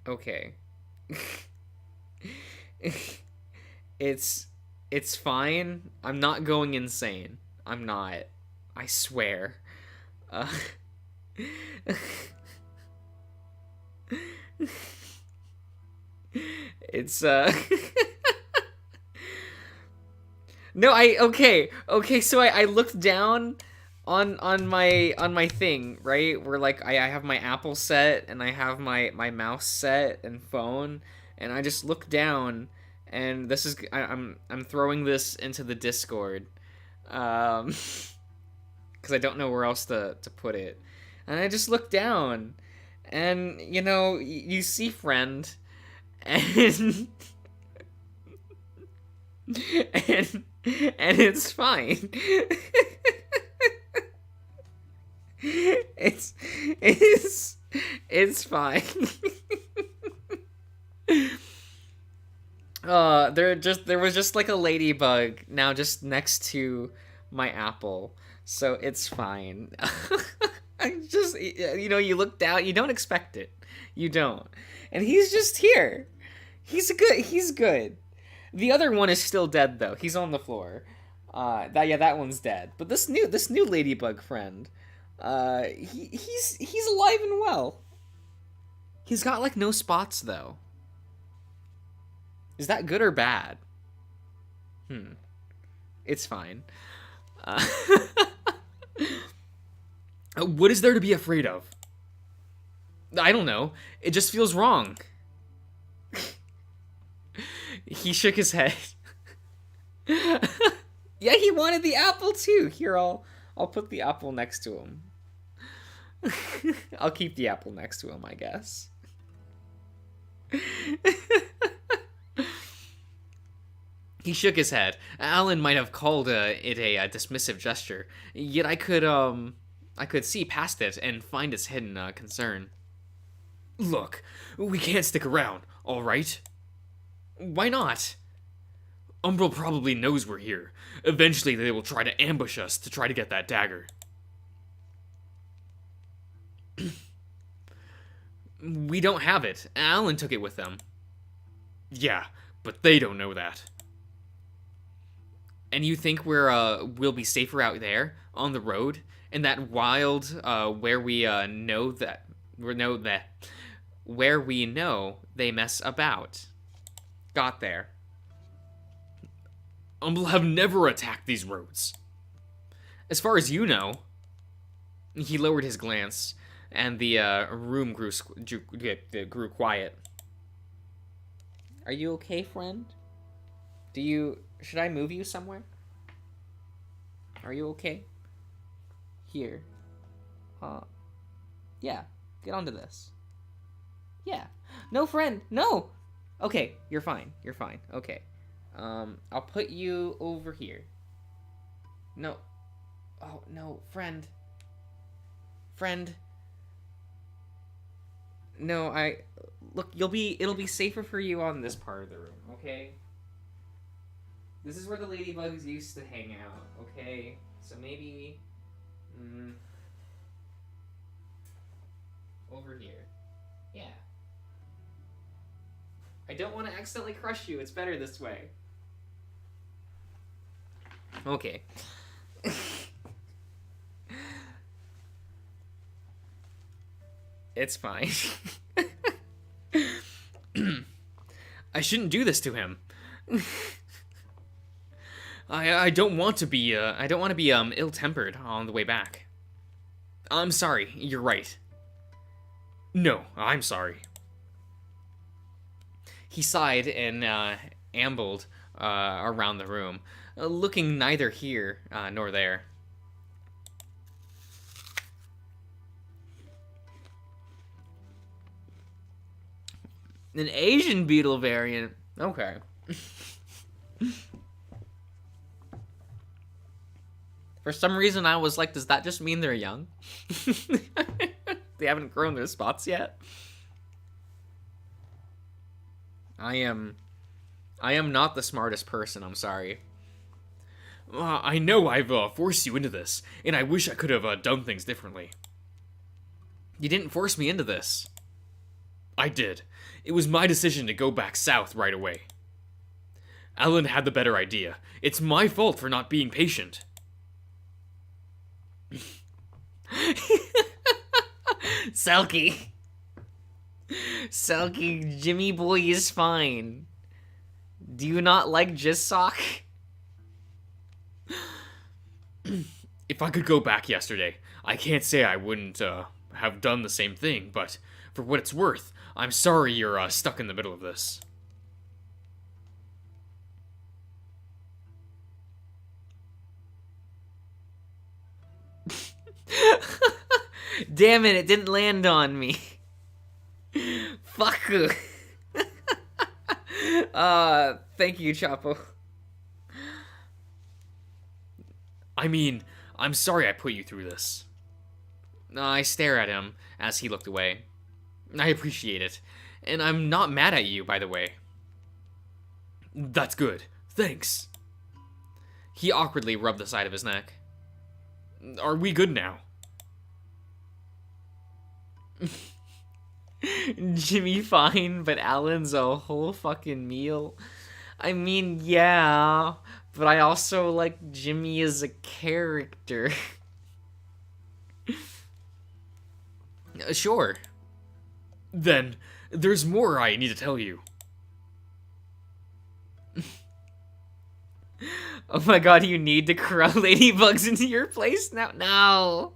Okay. It's fine. I'm not going insane. I'm not. I swear. It's No, okay, so I looked down on my thing, right? Where like I have my Apple set and I have my mouse set and phone, and I just look down, and this is I'm throwing this into the Discord, because I don't know where else to put it, and I just look down, and you see friend, and and it's fine. It's fine. There was just like a ladybug now just next to my apple, so it's fine. I just you look down, you don't expect it, you don't, and he's just here. He's good. The other one is still dead though. He's on the floor. That one's dead. But this new ladybug friend, he's alive and well. He's got like no spots though. Is that good or bad? It's fine. What is there to be afraid of? I don't know. It just feels wrong. He shook his head. Yeah, he wanted the apple too. Here, I'll put the apple next to him. I'll keep the apple next to him, I guess. He shook his head. Alan might have called it a dismissive gesture, yet I could see past it and find its hidden concern. Look, we can't stick around, all right? Why not? Umbral probably knows we're here. Eventually they will try to ambush us to try to get that dagger. We don't have it. Alan took it with them. Yeah, but they don't know that. And you think we'll be safer out there on the road in that wild where we know they mess about? Got there. Umbral have never attacked these roads. As far as you know. He lowered his glance, and the room grew quiet. Are you okay, friend? Should I move you somewhere? Are you okay? Here. Yeah, get onto this. Yeah. No, friend, no! Okay, you're fine, okay. I'll put you over here. No. Oh, no, friend. No, look, it'll be safer for you on this part of the room, okay? This is where the ladybugs used to hang out, okay? So maybe, over here. Yeah. I don't want to accidentally crush you. It's better this way. Okay. It's fine. I shouldn't do this to him. I don't want to be ill-tempered on the way back. I'm sorry. You're right. No, I'm sorry. He sighed and ambled around the room, looking neither here nor there. An Asian beetle variant. Okay. For some reason, I was like, does that just mean they're young? They haven't grown their spots yet. I am not the smartest person, I'm sorry. I know I've forced you into this, and I wish I could have done things differently. You didn't force me into this. I did. It was my decision to go back south right away. Alan had the better idea. It's my fault for not being patient. Selkie. Selkie, Jimmy boy is fine. Do you not like Jissock? If I could go back yesterday, I can't say I wouldn't have done the same thing, but for what it's worth, I'm sorry you're stuck in the middle of this. Damn it didn't land on me. Fuck. Thank you, Chapo. I mean, I'm sorry I put you through this. I stare at him as he looked away. I appreciate it, and I'm not mad at you, by the way. That's good. Thanks. He awkwardly rubbed the side of his neck. Are we good now? Jimmy fine, but Alan's a whole fucking meal. I mean, yeah, but I also like Jimmy as a character. Sure. Then, there's more I need to tell you. Oh my god, you need to corral ladybugs into your place now? No!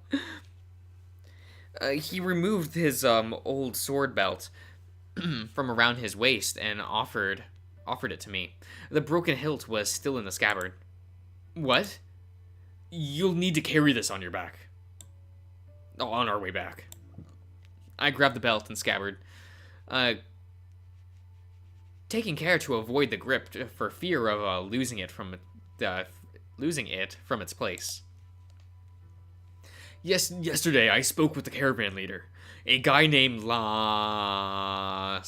He removed his old sword belt from around his waist and offered it to me. The broken hilt was still in the scabbard. What? You'll need to carry this on your back. On our way back. I grabbed the belt and scabbard, taking care to avoid the grip for fear of losing it from its place. Yesterday I spoke with the caravan leader, a guy named Laszlo.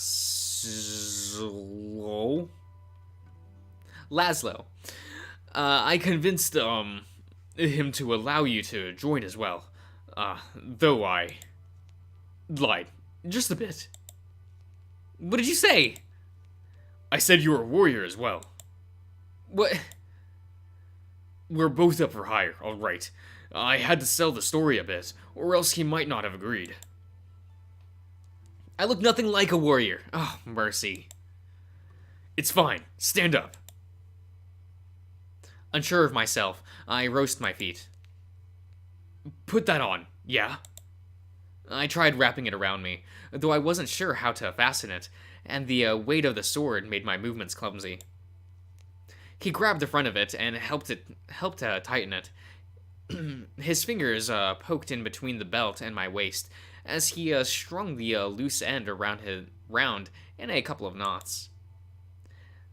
I convinced him to allow you to join as well, though I lied just a bit. What did you say? I said you were a warrior as well. What? We're both up for hire, all right. I had to sell the story a bit, or else he might not have agreed. I look nothing like a warrior. Oh, mercy. It's fine. Stand up. Unsure of myself, I rose to my feet. Put that on, yeah? I tried wrapping it around me, though I wasn't sure how to fasten it, and the weight of the sword made my movements clumsy. He grabbed the front of it and helped to tighten it. His fingers poked in between the belt and my waist as he strung the loose end around in a couple of knots.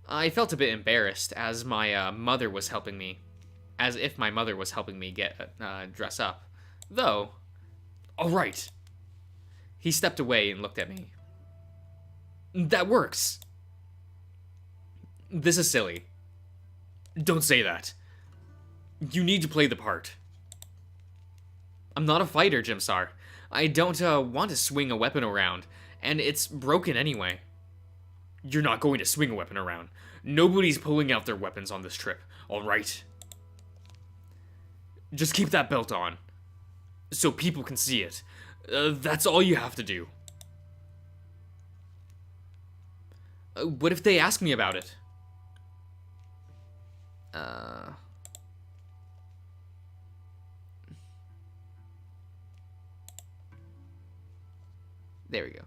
I felt a bit embarrassed as my mother was helping me, as if my mother was helping me get dress up. Though, all right. He stepped away and looked at me. That works. This is silly. Don't say that. You need to play the part. I'm not a fighter, Jimsar. I don't want to swing a weapon around, and it's broken anyway. You're not going to swing a weapon around. Nobody's pulling out their weapons on this trip, all right? Just keep that belt on, so people can see it. That's all you have to do. What if they ask me about it? There we go.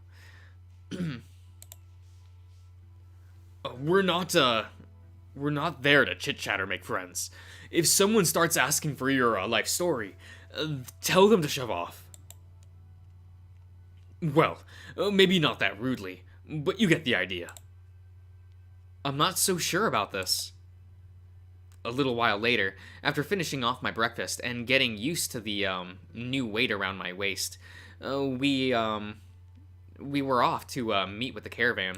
We're not there to chit-chat or make friends. If someone starts asking for your life story, tell them to shove off. Well, maybe not that rudely, but you get the idea. I'm not so sure about this. A little while later, after finishing off my breakfast and getting used to the new weight around my waist, we were off to meet with the caravan.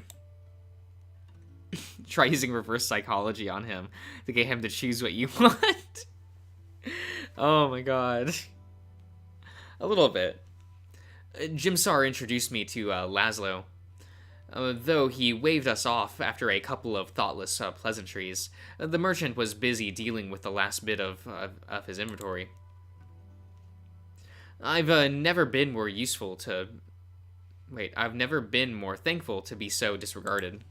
Try using reverse psychology on him to get him to choose what you want. Oh my god. A little bit. Jimsar introduced me to Laszlo. Though he waved us off after a couple of thoughtless pleasantries, the merchant was busy dealing with the last bit of his inventory. I've never been more thankful to be so disregarded.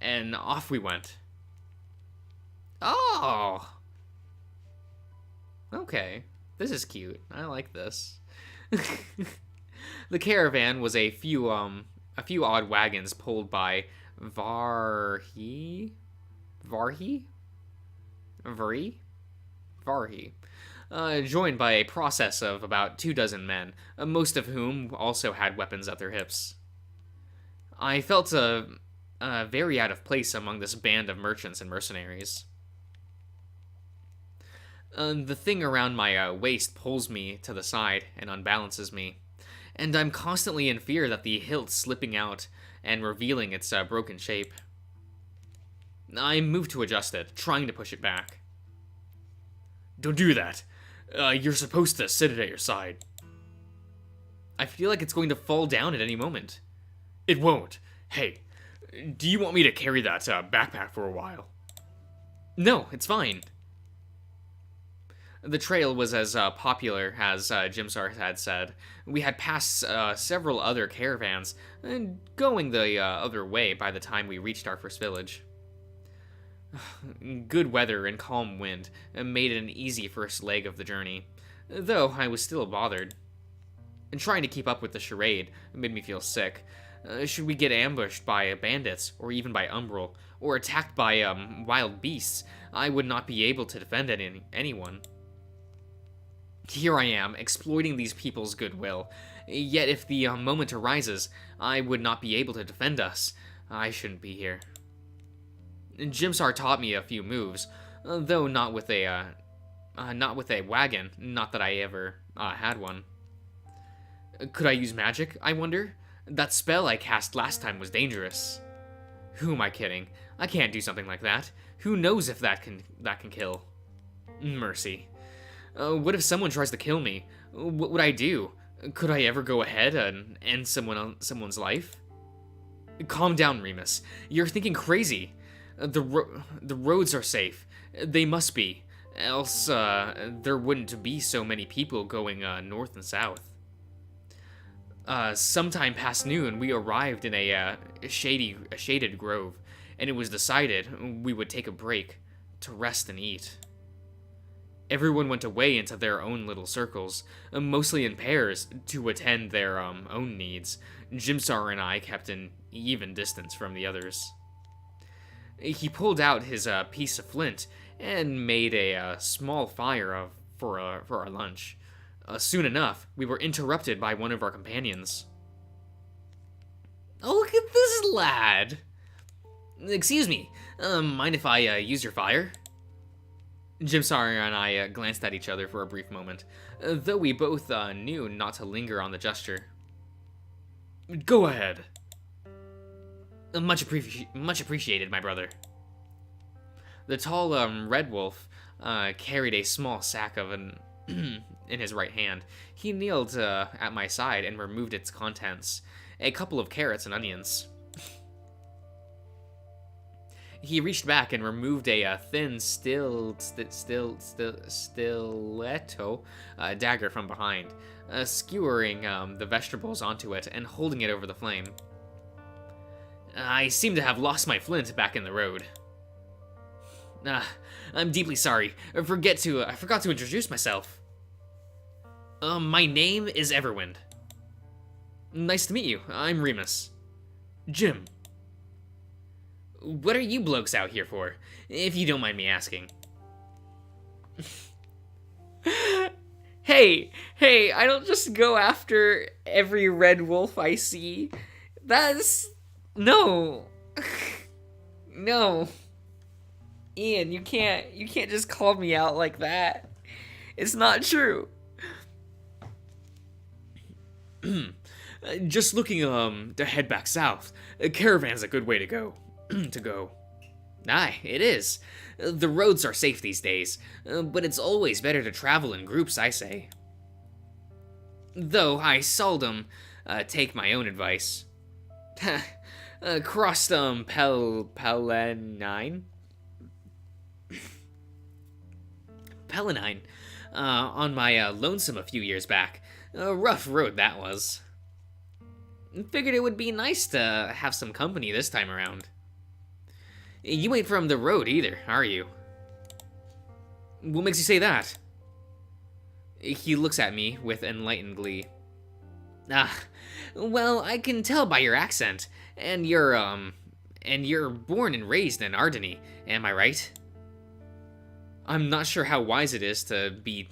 And off we went. Oh! Okay. This is cute. I like this. The caravan was a few odd wagons pulled by Varhi, joined by a process of about 24 men, most of whom also had weapons at their hips. I felt very out of place among this band of merchants and mercenaries. The thing around my waist pulls me to the side and unbalances me, and I'm constantly in fear that the hilt's slipping out and revealing its broken shape. I move to adjust it, trying to push it back. Don't do that. You're supposed to sit it at your side. I feel like it's going to fall down at any moment. It won't. Hey, do you want me to carry that backpack for a while? No, it's fine. The trail was as popular as Jimsar had said. We had passed several other caravans, and going the other way by the time we reached our first village. Good weather and calm wind made it an easy first leg of the journey, though I was still bothered. And trying to keep up with the charade made me feel sick. Should we get ambushed by bandits, or even by Umbral, or attacked by wild beasts, I would not be able to defend anyone. Here I am, exploiting these people's goodwill, yet if the moment arises, I would not be able to defend us. I shouldn't be here. Jimsar taught me a few moves, though not with a wagon, not that I ever had one. Could I use magic, I wonder? That spell I cast last time was dangerous. Who am I kidding? I can't do something like that. Who knows if that can kill? Mercy. What if someone tries to kill me? What would I do? Could I ever go ahead and end someone's life? Calm down, Remus. You're thinking crazy. The roads are safe. They must be. Else, there wouldn't be so many people going north and south. Sometime past noon, we arrived in a shaded grove, and it was decided we would take a break to rest and eat. Everyone went away into their own little circles, mostly in pairs, to attend their own needs. Jimsar and I kept an even distance from the others. He pulled out his piece of flint and made a small fire for our lunch. Soon enough, we were interrupted by one of our companions. Oh, look at this lad! Excuse me, mind if I use your fire? Jimsar and I glanced at each other for a brief moment, though we both knew not to linger on the gesture. Go ahead. Much appreciated, my brother. The tall red wolf carried a small sack of in his right hand. He kneeled at my side and removed its contents, a couple of carrots and onions. He reached back and removed a thin, stiletto dagger from behind, skewering the vegetables onto it and holding it over the flame. I seem to have lost my flint back in the road. I'm deeply sorry. I forgot to introduce myself. My name is Everwind. Nice to meet you. I'm Remus. Jim. What are you blokes out here for, if you don't mind me asking? Hey, I don't just go after every red wolf I see. No. No. Ian, you can't just call me out like that. It's not true. Just looking to head back south. A caravan's a good way to go. Aye, it is. The roads are safe these days, but it's always better to travel in groups, I say. Though I seldom take my own advice. Crossed Pelennine on my lonesome a few years back. A rough road that was. Figured it would be nice to have some company this time around. You ain't from the road either, are you? What makes you say that? He looks at me with enlightened glee. Well, I can tell by your accent, and you're born and raised in Ardeny, am I right? I'm not sure how wise it is to be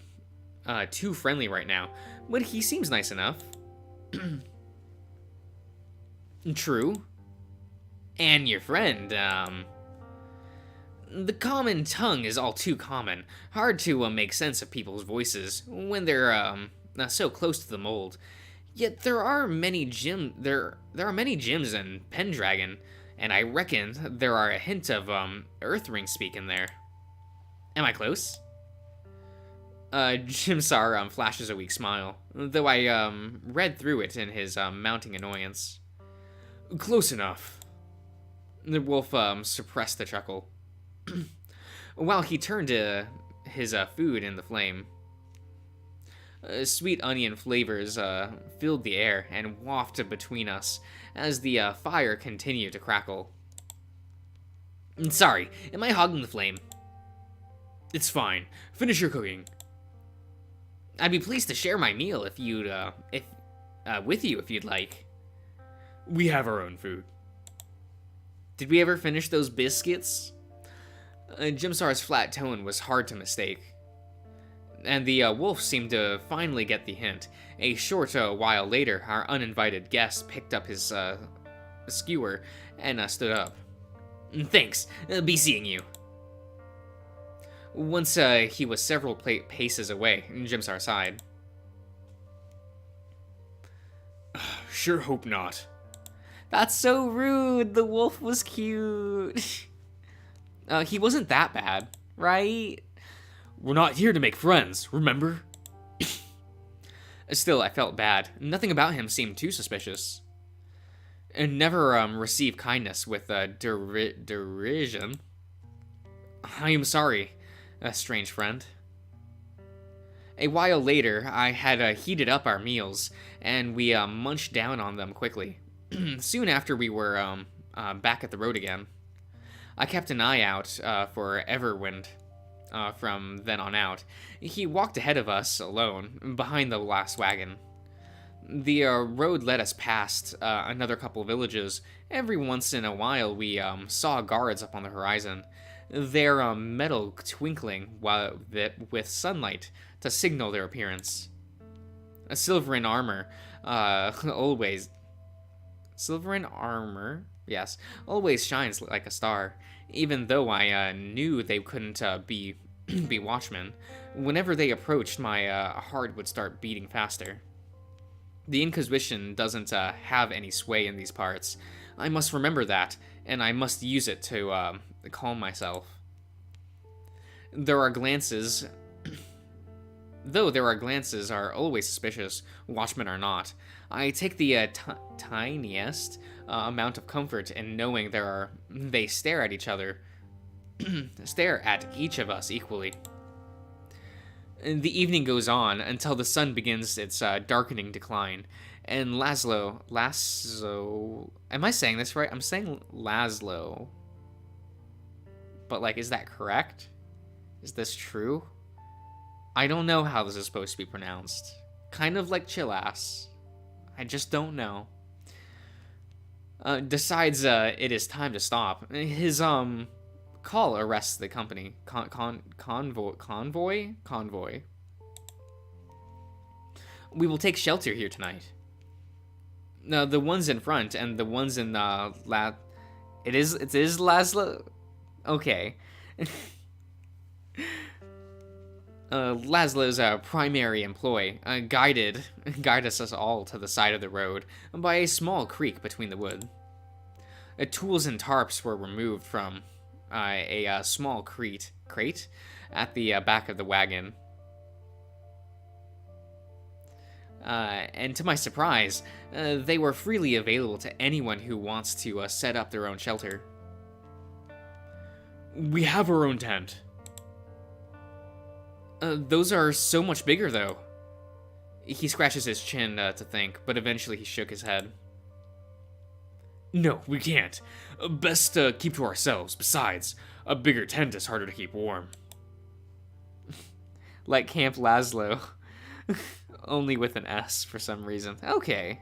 too friendly right now, but he seems nice enough. True. And your friend, the common tongue is all too common. Hard to make sense of people's voices when they're so close to the mold. Yet there are many gyms in Pendragon, and I reckon there are a hint of Earthring speak in there. Am I close? Jimsar flashes a weak smile, though I read through it in his mounting annoyance. Close enough. The wolf suppressed the chuckle. While he turned to his food in the flame. Sweet onion flavors filled the air and wafted between us as the fire continued to crackle. Sorry, am I hogging the flame? It's fine. Finish your cooking. I'd be pleased to share my meal with you if you'd like. We have our own food. Did we ever finish those biscuits? Jimsar's flat tone was hard to mistake. And the wolf seemed to finally get the hint. A short while later, our uninvited guest picked up his skewer and stood up. Thanks. Be seeing you. Once he was several paces away, Jimsar sighed. Sure hope not. That's so rude. The wolf was cute. He wasn't that bad, right? We're not here to make friends, remember? Still, I felt bad. Nothing about him seemed too suspicious. And never received kindness with derision. I am sorry, strange friend. A while later, I had heated up our meals, and we munched down on them quickly. Soon after, we were back at the road again. I kept an eye out for Everwind from then on out. He walked ahead of us alone, behind the last wagon. The road led us past another couple villages. Every once in a while, we saw guards up on the horizon, their metal twinkling with sunlight to signal their appearance. A silver in armor, yes, always shines like a star, even though I knew they couldn't be watchmen. Whenever they approached, my heart would start beating faster. The Inquisition doesn't have any sway in these parts. I must remember that, and I must use it to calm myself. Though our glances are always suspicious, watchmen are not. I take the tiniest amount of comfort in knowing they stare at each other, stare at each of us equally. And the evening goes on until the sun begins its darkening decline, and Laszlo, am I saying this right? I'm saying Laszlo, but like, is that correct? Is this true? I don't know how this is supposed to be pronounced. Kind of like chillass. I just don't know. Decides it is time to stop. His call arrests the company. Convoy. We will take shelter here tonight. No, the ones in front and the ones in it is Laszlo. Okay. Laszlo's primary employ guided us all to the side of the road by a small creek between the wood. Tools and tarps were removed from a small crate at the back of the wagon. And to my surprise, they were freely available to anyone who wants to set up their own shelter. We have our own tent. Those are so much bigger, though. He scratches his chin to think, but eventually he shook his head. No, we can't. Best keep to ourselves. Besides, a bigger tent is harder to keep warm. Like Camp Laszlo. Only with an S for some reason. Okay.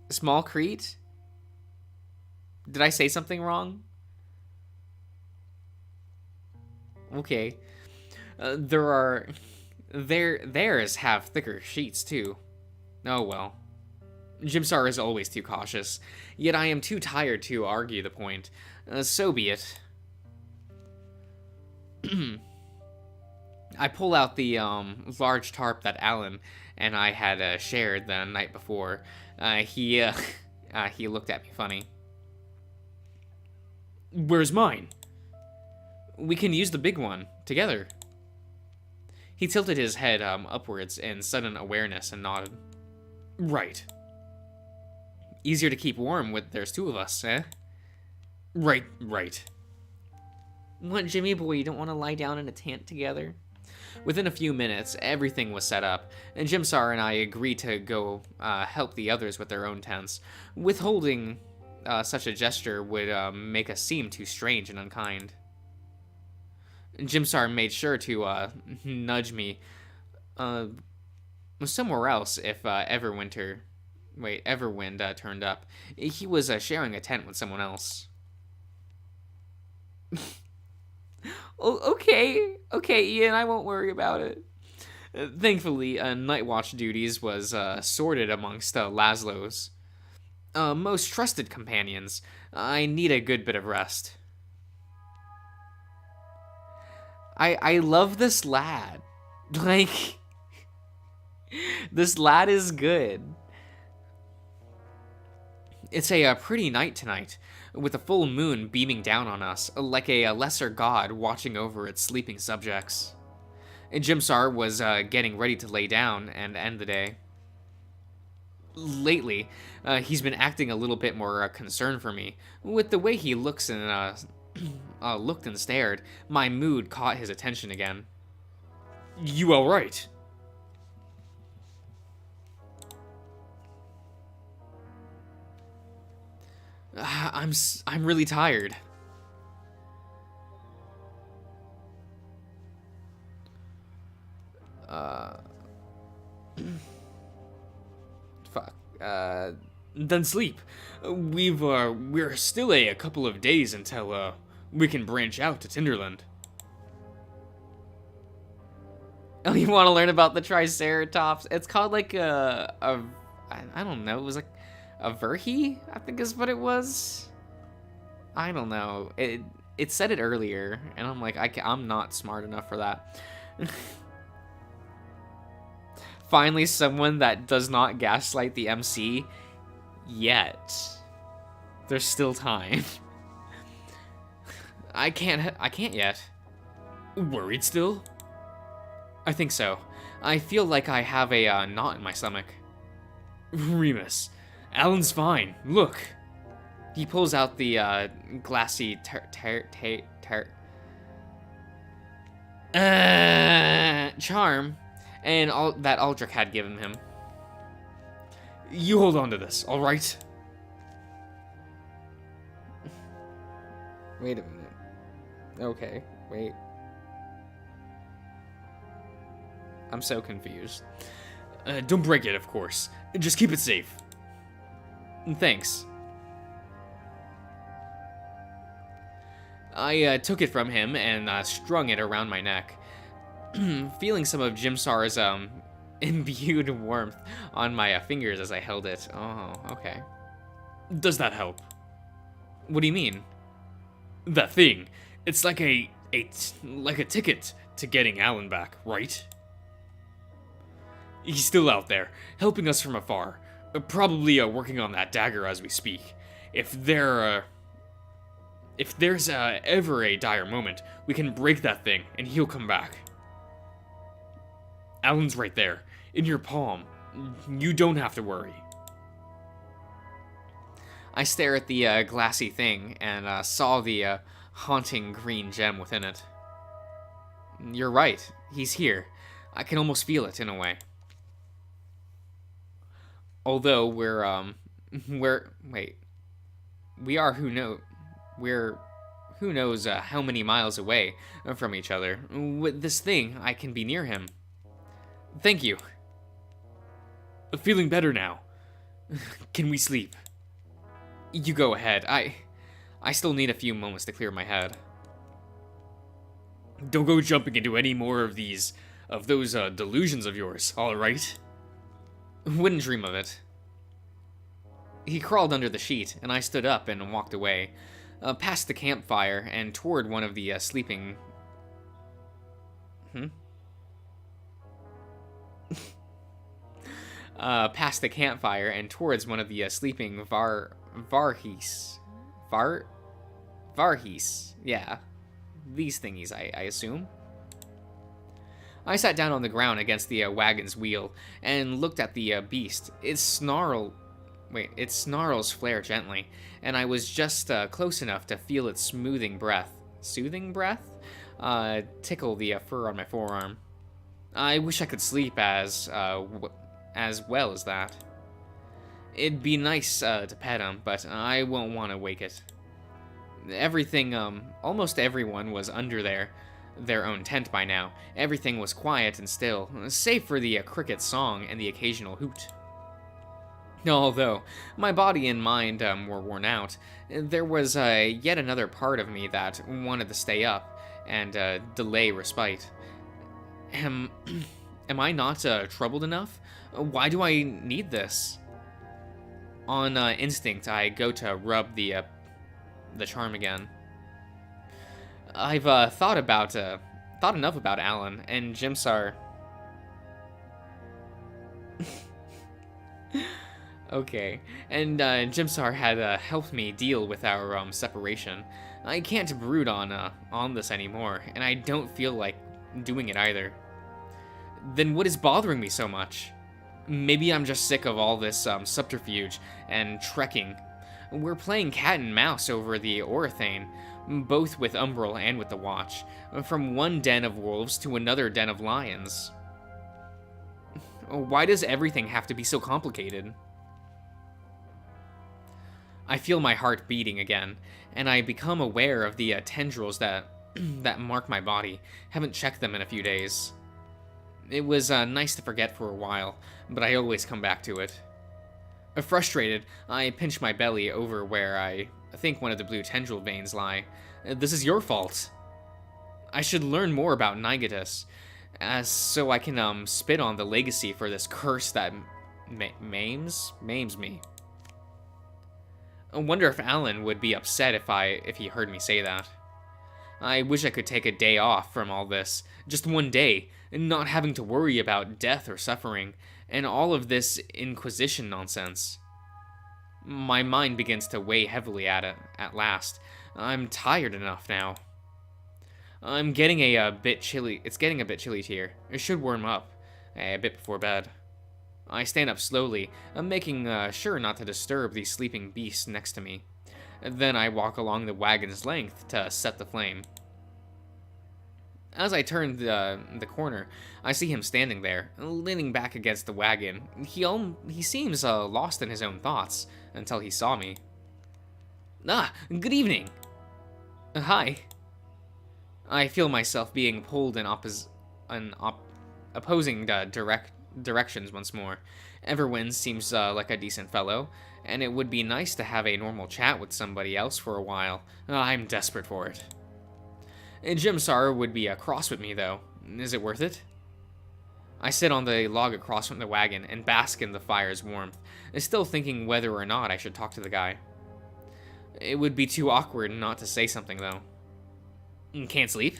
Small Crete? Did I say something wrong? Okay. Theirs have thicker sheets too. Oh well. Jimsar is always too cautious, yet I am too tired to argue the point. So be it. I pull out the large tarp that Alan and I had shared the night before. He looked at me funny. Where's mine? We can use the big one, together. He tilted his head upwards in sudden awareness and nodded. Right. Easier to keep warm with there's two of us, eh? Right. What, Jimmy boy, you don't want to lie down in a tent together? Within a few minutes, everything was set up, and Jimsar and I agreed to go help the others with their own tents. Withholding such a gesture would make us seem too strange and unkind. Jimsar made sure to nudge me somewhere else if Everwind turned up. He was sharing a tent with someone else. Okay, Ian, I won't worry about it. Thankfully, night watch duties was sorted amongst Laszlo's most trusted companions. I need a good bit of rest. I love this lad. Like, this lad is good. It's a pretty night tonight, with a full moon beaming down on us, like a lesser god watching over its sleeping subjects. Jimsar was getting ready to lay down and end the day. Lately, he's been acting a little bit more concerned for me. With the way he looks and looked and stared, my mood caught his attention again. You all right? I'm really tired. Fuck. Then sleep. We're still a couple of days until we can branch out to Tinderland. Oh, you want to learn about the Triceratops? It's called like I don't know. It was like a Verhi, I think is what it was. I don't know. It said it earlier, and I'm like, I'm not smart enough for that. Finally, someone that does not gaslight the MC yet. There's still time. I can't yet. Worried still? I think so. I feel like I have a knot in my stomach. Remus, Alan's fine. Look. He pulls out the glassy charm and all that Aldrich had given him. You hold on to this, all right? Wait a minute. Okay, wait. I'm so confused. Don't break it, of course. Just keep it safe. Thanks. I took it from him and strung it around my neck, feeling some of Jimsar's imbued warmth on my fingers as I held it. Oh, okay. Does that help? What do you mean? That thing. It's like a ticket to getting Alan back, right? He's still out there, helping us from afar. Probably working on that dagger as we speak. If there's ever a dire moment, we can break that thing and he'll come back. Alan's right there, in your palm. You don't have to worry. I stare at the glassy thing and saw the haunting green gem within it. You're right. He's here. I can almost feel it in a way. Although we are who knows how many miles away from each other. With this thing, I can be near him. Thank you. Feeling better now. Can we sleep? You go ahead. I still need a few moments to clear my head. Don't go jumping into any more of those delusions of yours, alright? Wouldn't dream of it. He crawled under the sheet, and I stood up and walked away, past the campfire and toward one of the sleeping... past the campfire and towards one of the sleeping Varhis. Varhis, yeah. These thingies, I assume. I sat down on the ground against the wagon's wheel and looked at the beast. Its snarls flare gently, and I was just close enough to feel its soothing breath, tickle the fur on my forearm. I wish I could sleep as well as that. It'd be nice to pet him, but I won't want to wake it. Almost everyone was under their own tent by now. Everything was quiet and still, save for the cricket's song and the occasional hoot. Although my body and mind were worn out, there was yet another part of me that wanted to stay up and delay respite. Am I not troubled enough? Why do I need this? On instinct, I go to rub the charm again. I've thought enough about Alan and Jimsar. Okay, and Jimsar had helped me deal with our separation. I can't brood on this anymore, and I don't feel like doing it either. Then what is bothering me so much? Maybe I'm just sick of all this subterfuge and trekking. We're playing cat and mouse over the Orithane, both with Umbral and with the Watch, from one den of wolves to another den of lions. Why does everything have to be so complicated? I feel my heart beating again, and I become aware of the tendrils that mark my body. Haven't checked them in a few days. It was nice to forget for a while, but I always come back to it. Frustrated, I pinch my belly over where I think one of the blue tendril veins lie. This is your fault. I should learn more about Nigatus, so I can spit on the legacy for this curse that maims me. I wonder if Alan would be upset if he heard me say that. I wish I could take a day off from all this, just one day, not having to worry about death or suffering, and all of this Inquisition nonsense. My mind begins to weigh heavily at it at last. I'm tired enough now. I'm getting a bit chilly. It's getting a bit chilly here. It should warm up a bit before bed. I stand up slowly, making sure not to disturb the sleeping beast next to me. Then I walk along the wagon's length to set the flame. As I turn the corner, I see him standing there, leaning back against the wagon. He seems lost in his own thoughts until he saw me. Ah, good evening. Hi. I feel myself being pulled in opposing directions once more. Everwind seems like a decent fellow, and it would be nice to have a normal chat with somebody else for a while. I'm desperate for it. Jimsar would be cross with me, though. Is it worth it? I sit on the log across from the wagon and bask in the fire's warmth, still thinking whether or not I should talk to the guy. It would be too awkward not to say something, though. Can't sleep?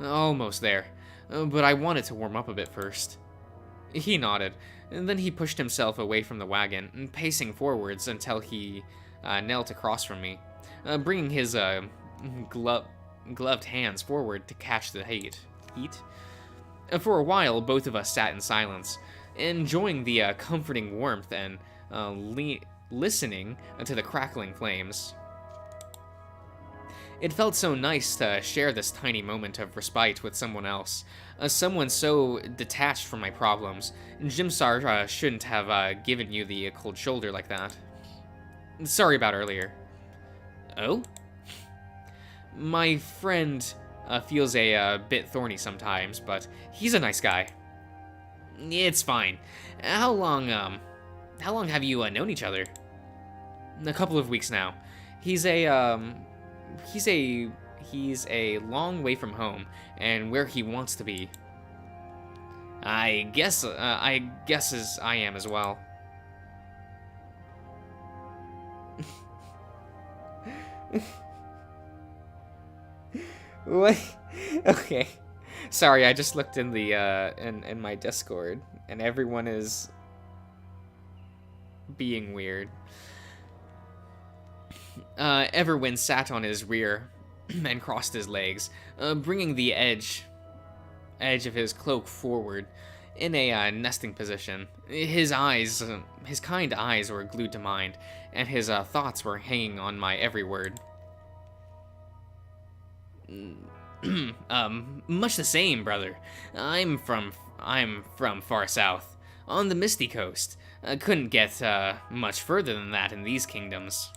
Almost there, but I wanted to warm up a bit first. He nodded, and then he pushed himself away from the wagon, pacing forwards until he knelt across from me, bringing his gloved hands forward to catch the heat. For a while, both of us sat in silence, enjoying the comforting warmth and listening to the crackling flames. It felt so nice to share this tiny moment of respite with someone else, someone so detached from my problems. Jimsar shouldn't have given you the cold shoulder like that. Sorry about earlier. Oh? My friend feels a bit thorny sometimes, but he's a nice guy. It's fine. How long have you known each other? A couple of weeks now. He's a long way from home and where he wants to be. I guess as I am as well. What? Okay. Sorry, I just looked in the in my Discord and everyone is being weird. Everwind sat on his rear and crossed his legs, bringing the edge of his cloak forward in a nesting position. His kind eyes were glued to mine, and his thoughts were hanging on my every word. Much the same, brother. I'm from far south, on the Misty Coast. Couldn't get much further than that in these kingdoms.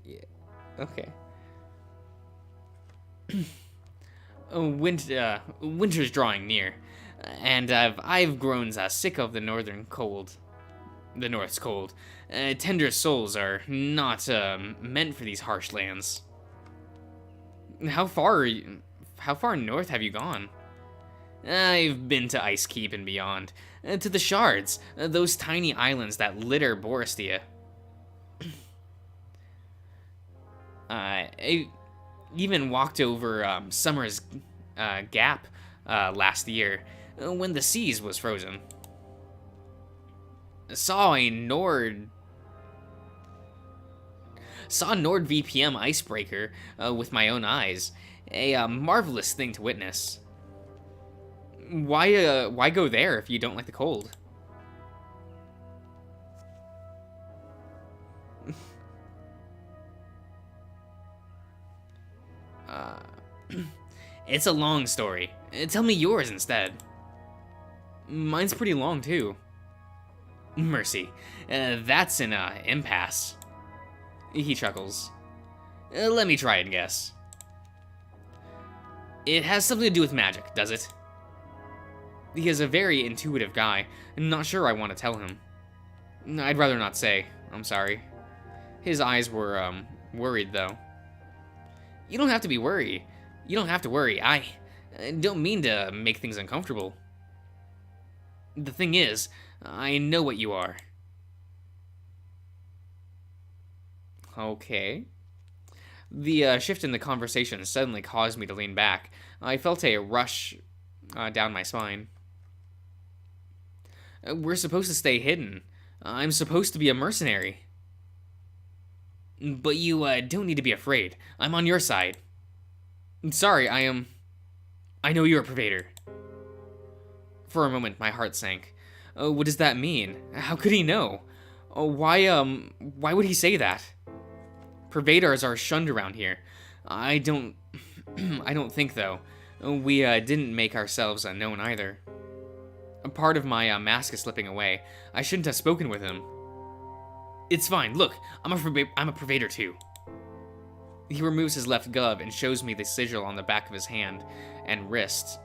Yeah. Okay. Winter's drawing near, and I've grown sick of the northern cold. The North's cold. Tender souls are not meant for these harsh lands. How far north have you gone? I've been to Ice Keep and beyond, to the Shards, those tiny islands that litter Boristia. I even walked over Summer's Gap last year, when the seas was frozen. Saw NordVPM icebreaker with my own eyes. A marvelous thing to witness. Why go there if you don't like the cold? It's a long story. Tell me yours instead. Mine's pretty long too. Mercy. That's an impasse. He chuckles. Let me try and guess. It has something to do with magic, does it? He is a very intuitive guy. Not sure I want to tell him. I'd rather not say. I'm sorry. His eyes were, worried, though. You don't have to be worried. You don't have to worry. I don't mean to make things uncomfortable. The thing is, I know what you are. Okay. The shift in the conversation suddenly caused me to lean back. I felt a rush down my spine. We're supposed to stay hidden. I'm supposed to be a mercenary. But you don't need to be afraid. I'm on your side. Sorry, I know you're a Pervader. For a moment, my heart sank. What does that mean? How could he know? Why would he say that? Pervaders are shunned around here. I don't think, though. We didn't make ourselves known either. A part of my mask is slipping away. I shouldn't have spoken with him. It's fine. Look, I'm a Pervader too. He removes his left glove and shows me the sigil on the back of his hand and wrist.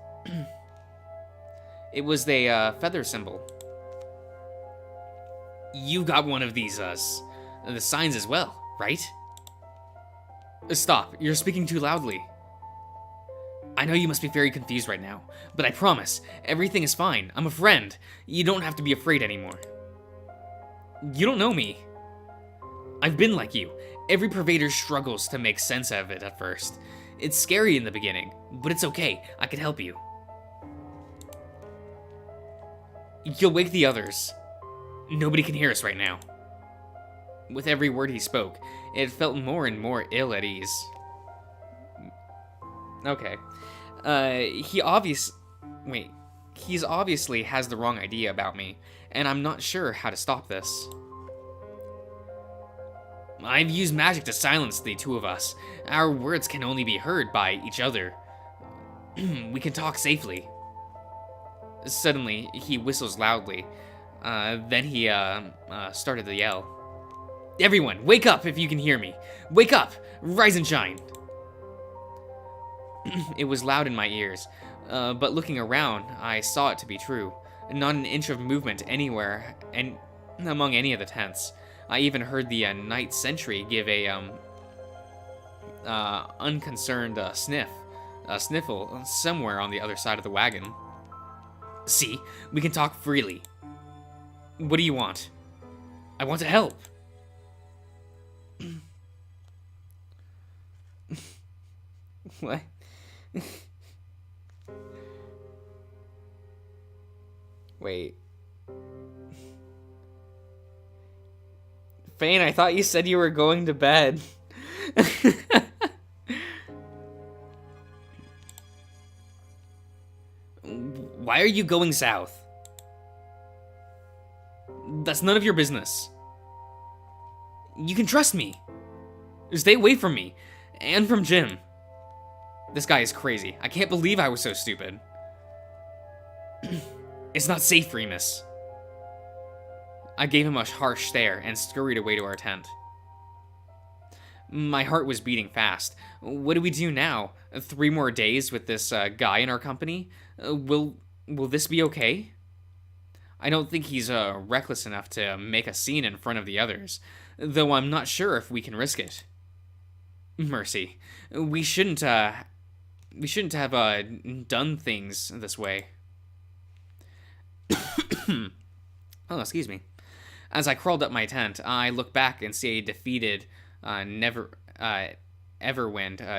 It was a feather symbol. You got one of these, the signs as well, right? Stop, you're speaking too loudly. I know you must be very confused right now, but I promise, everything is fine. I'm a friend. You don't have to be afraid anymore. You don't know me. I've been like you. Every Pervader struggles to make sense of it at first. It's scary in the beginning, but it's okay. I can help you. You'll wake the others. Nobody can hear us right now. With every word he spoke, it felt more and more ill at ease. Okay. He's obviously has the wrong idea about me, and I'm not sure how to stop this. I've used magic to silence the two of us. Our words can only be heard by each other. We can talk safely. Suddenly, he whistles loudly. Then he started to yell. Everyone, wake up if you can hear me. Wake up! Rise and shine! It was loud in my ears, but looking around, I saw it to be true. Not an inch of movement anywhere, and among any of the tents. I even heard the night sentry give a unconcerned sniffle somewhere on the other side of the wagon. See, we can talk freely. What do you want? I want to help. What? Wait. Fane, I thought you said you were going to bed. Why are you going south? That's none of your business. You can trust me. Stay away from me. And from Jim. This guy is crazy. I can't believe I was so stupid. It's not safe, Remus. I gave him a harsh stare and scurried away to our tent. My heart was beating fast. What do we do now? 3 more days with this guy in our company? Will this be okay? I don't think he's reckless enough to make a scene in front of the others, though I'm not sure if we can risk it. Mercy, we shouldn't have done things this way. Oh, excuse me. As I crawled up my tent, I looked back and see a defeated Everwind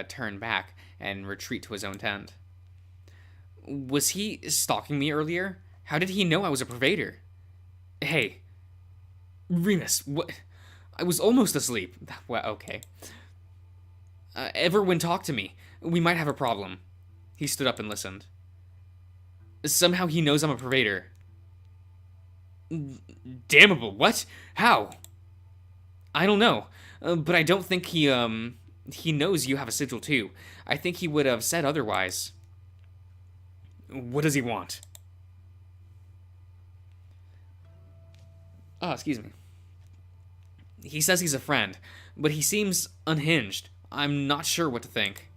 turn back and retreat to his own tent. Was he stalking me earlier? How did he know I was a Pervader? Hey, Remus, what? I was almost asleep. Well, okay. Everwind talked to me. We might have a problem. He stood up and listened. Somehow he knows I'm a Pervader. Damnable, what? How? I don't know, but I don't think he knows you have a sigil too. I think he would have said otherwise. What does he want? Oh, excuse me. He says he's a friend, but he seems unhinged. I'm not sure what to think.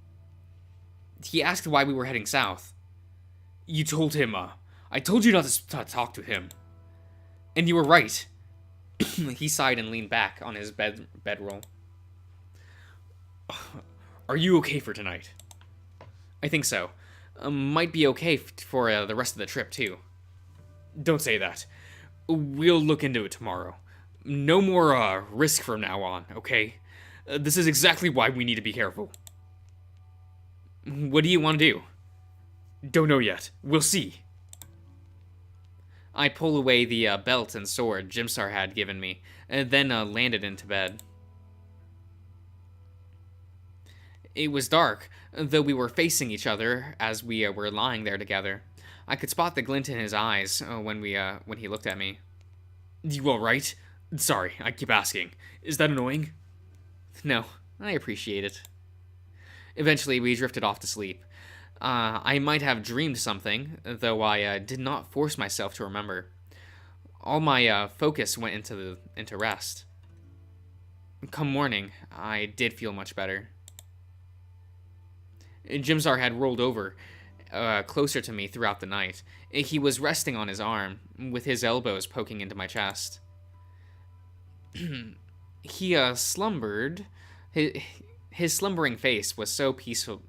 He asked why we were heading south. You told him, I told you not to talk to him. And you were right. He sighed and leaned back on his bedroll. Are you okay for tonight? I think so. Might be okay for the rest of the trip, too. Don't say that. We'll look into it tomorrow. No more risk from now on, okay? This is exactly why we need to be careful. What do you want to do? Don't know yet. We'll see. I pull away the belt and sword Jimsar had given me, and then landed into bed. It was dark, though we were facing each other as we were lying there together. I could spot the glint in his eyes when he looked at me. You all right? Sorry, I keep asking. Is that annoying? No, I appreciate it. Eventually, we drifted off to sleep. I might have dreamed something, though I did not force myself to remember. All my focus went into rest. Come morning, I did feel much better. Jimsar had rolled over closer to me throughout the night. He was resting on his arm, with his elbows poking into my chest. He slumbered. His slumbering face was so peaceable.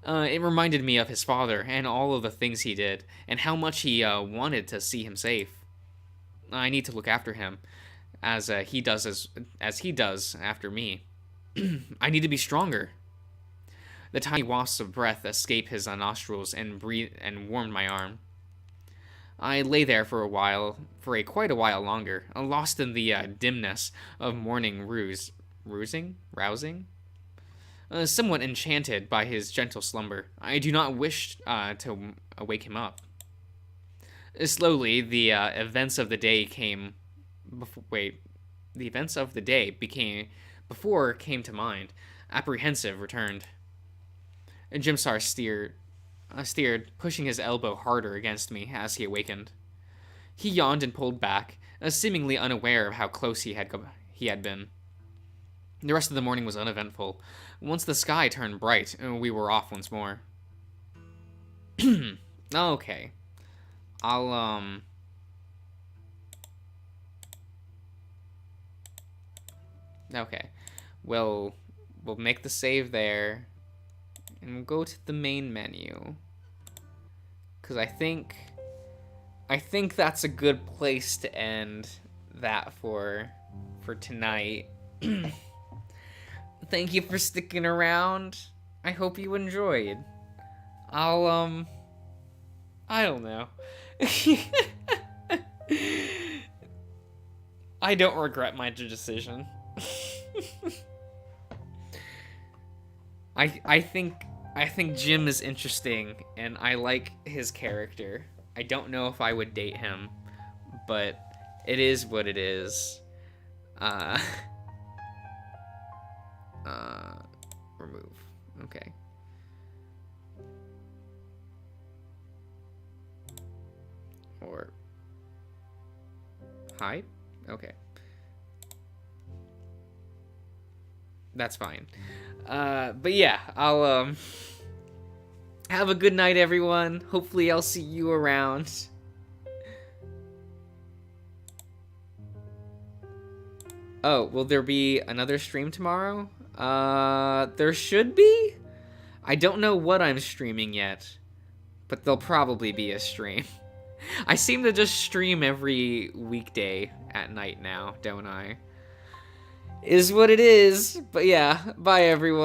It reminded me of his father and all of the things he did, and how much he wanted to see him safe. I need to look after him, as he does after me. I need to be stronger. The tiny wafts of breath escaped his nostrils and warmed my arm. I lay there for quite a while longer, lost in the dimness of morning rousing, somewhat enchanted by his gentle slumber. I do not wish to wake him up. Slowly, the events of the day came to mind. Apprehensive returned. Jimsar steered, pushing his elbow harder against me as he awakened. He yawned and pulled back, seemingly unaware of how close he had been. The rest of the morning was uneventful. Once the sky turned bright, we were off once more. Okay. Okay. We'll make the save there, and we'll go to the main menu. Because I think that's a good place to end that for tonight. Thank you for sticking around. I hope you enjoyed. I don't know. I don't regret my decision. I think Jim is interesting, and I like his character. I don't know if I would date him, but it is what it is. Remove. Okay. Or hide? Okay. That's fine. But yeah, I'll have a good night, everyone. Hopefully I'll see you around. Oh, will there be another stream tomorrow? There should be? I don't know what I'm streaming yet, but there'll probably be a stream. I seem to just stream every weekday at night now, don't I? Is what it is. But yeah, bye everyone.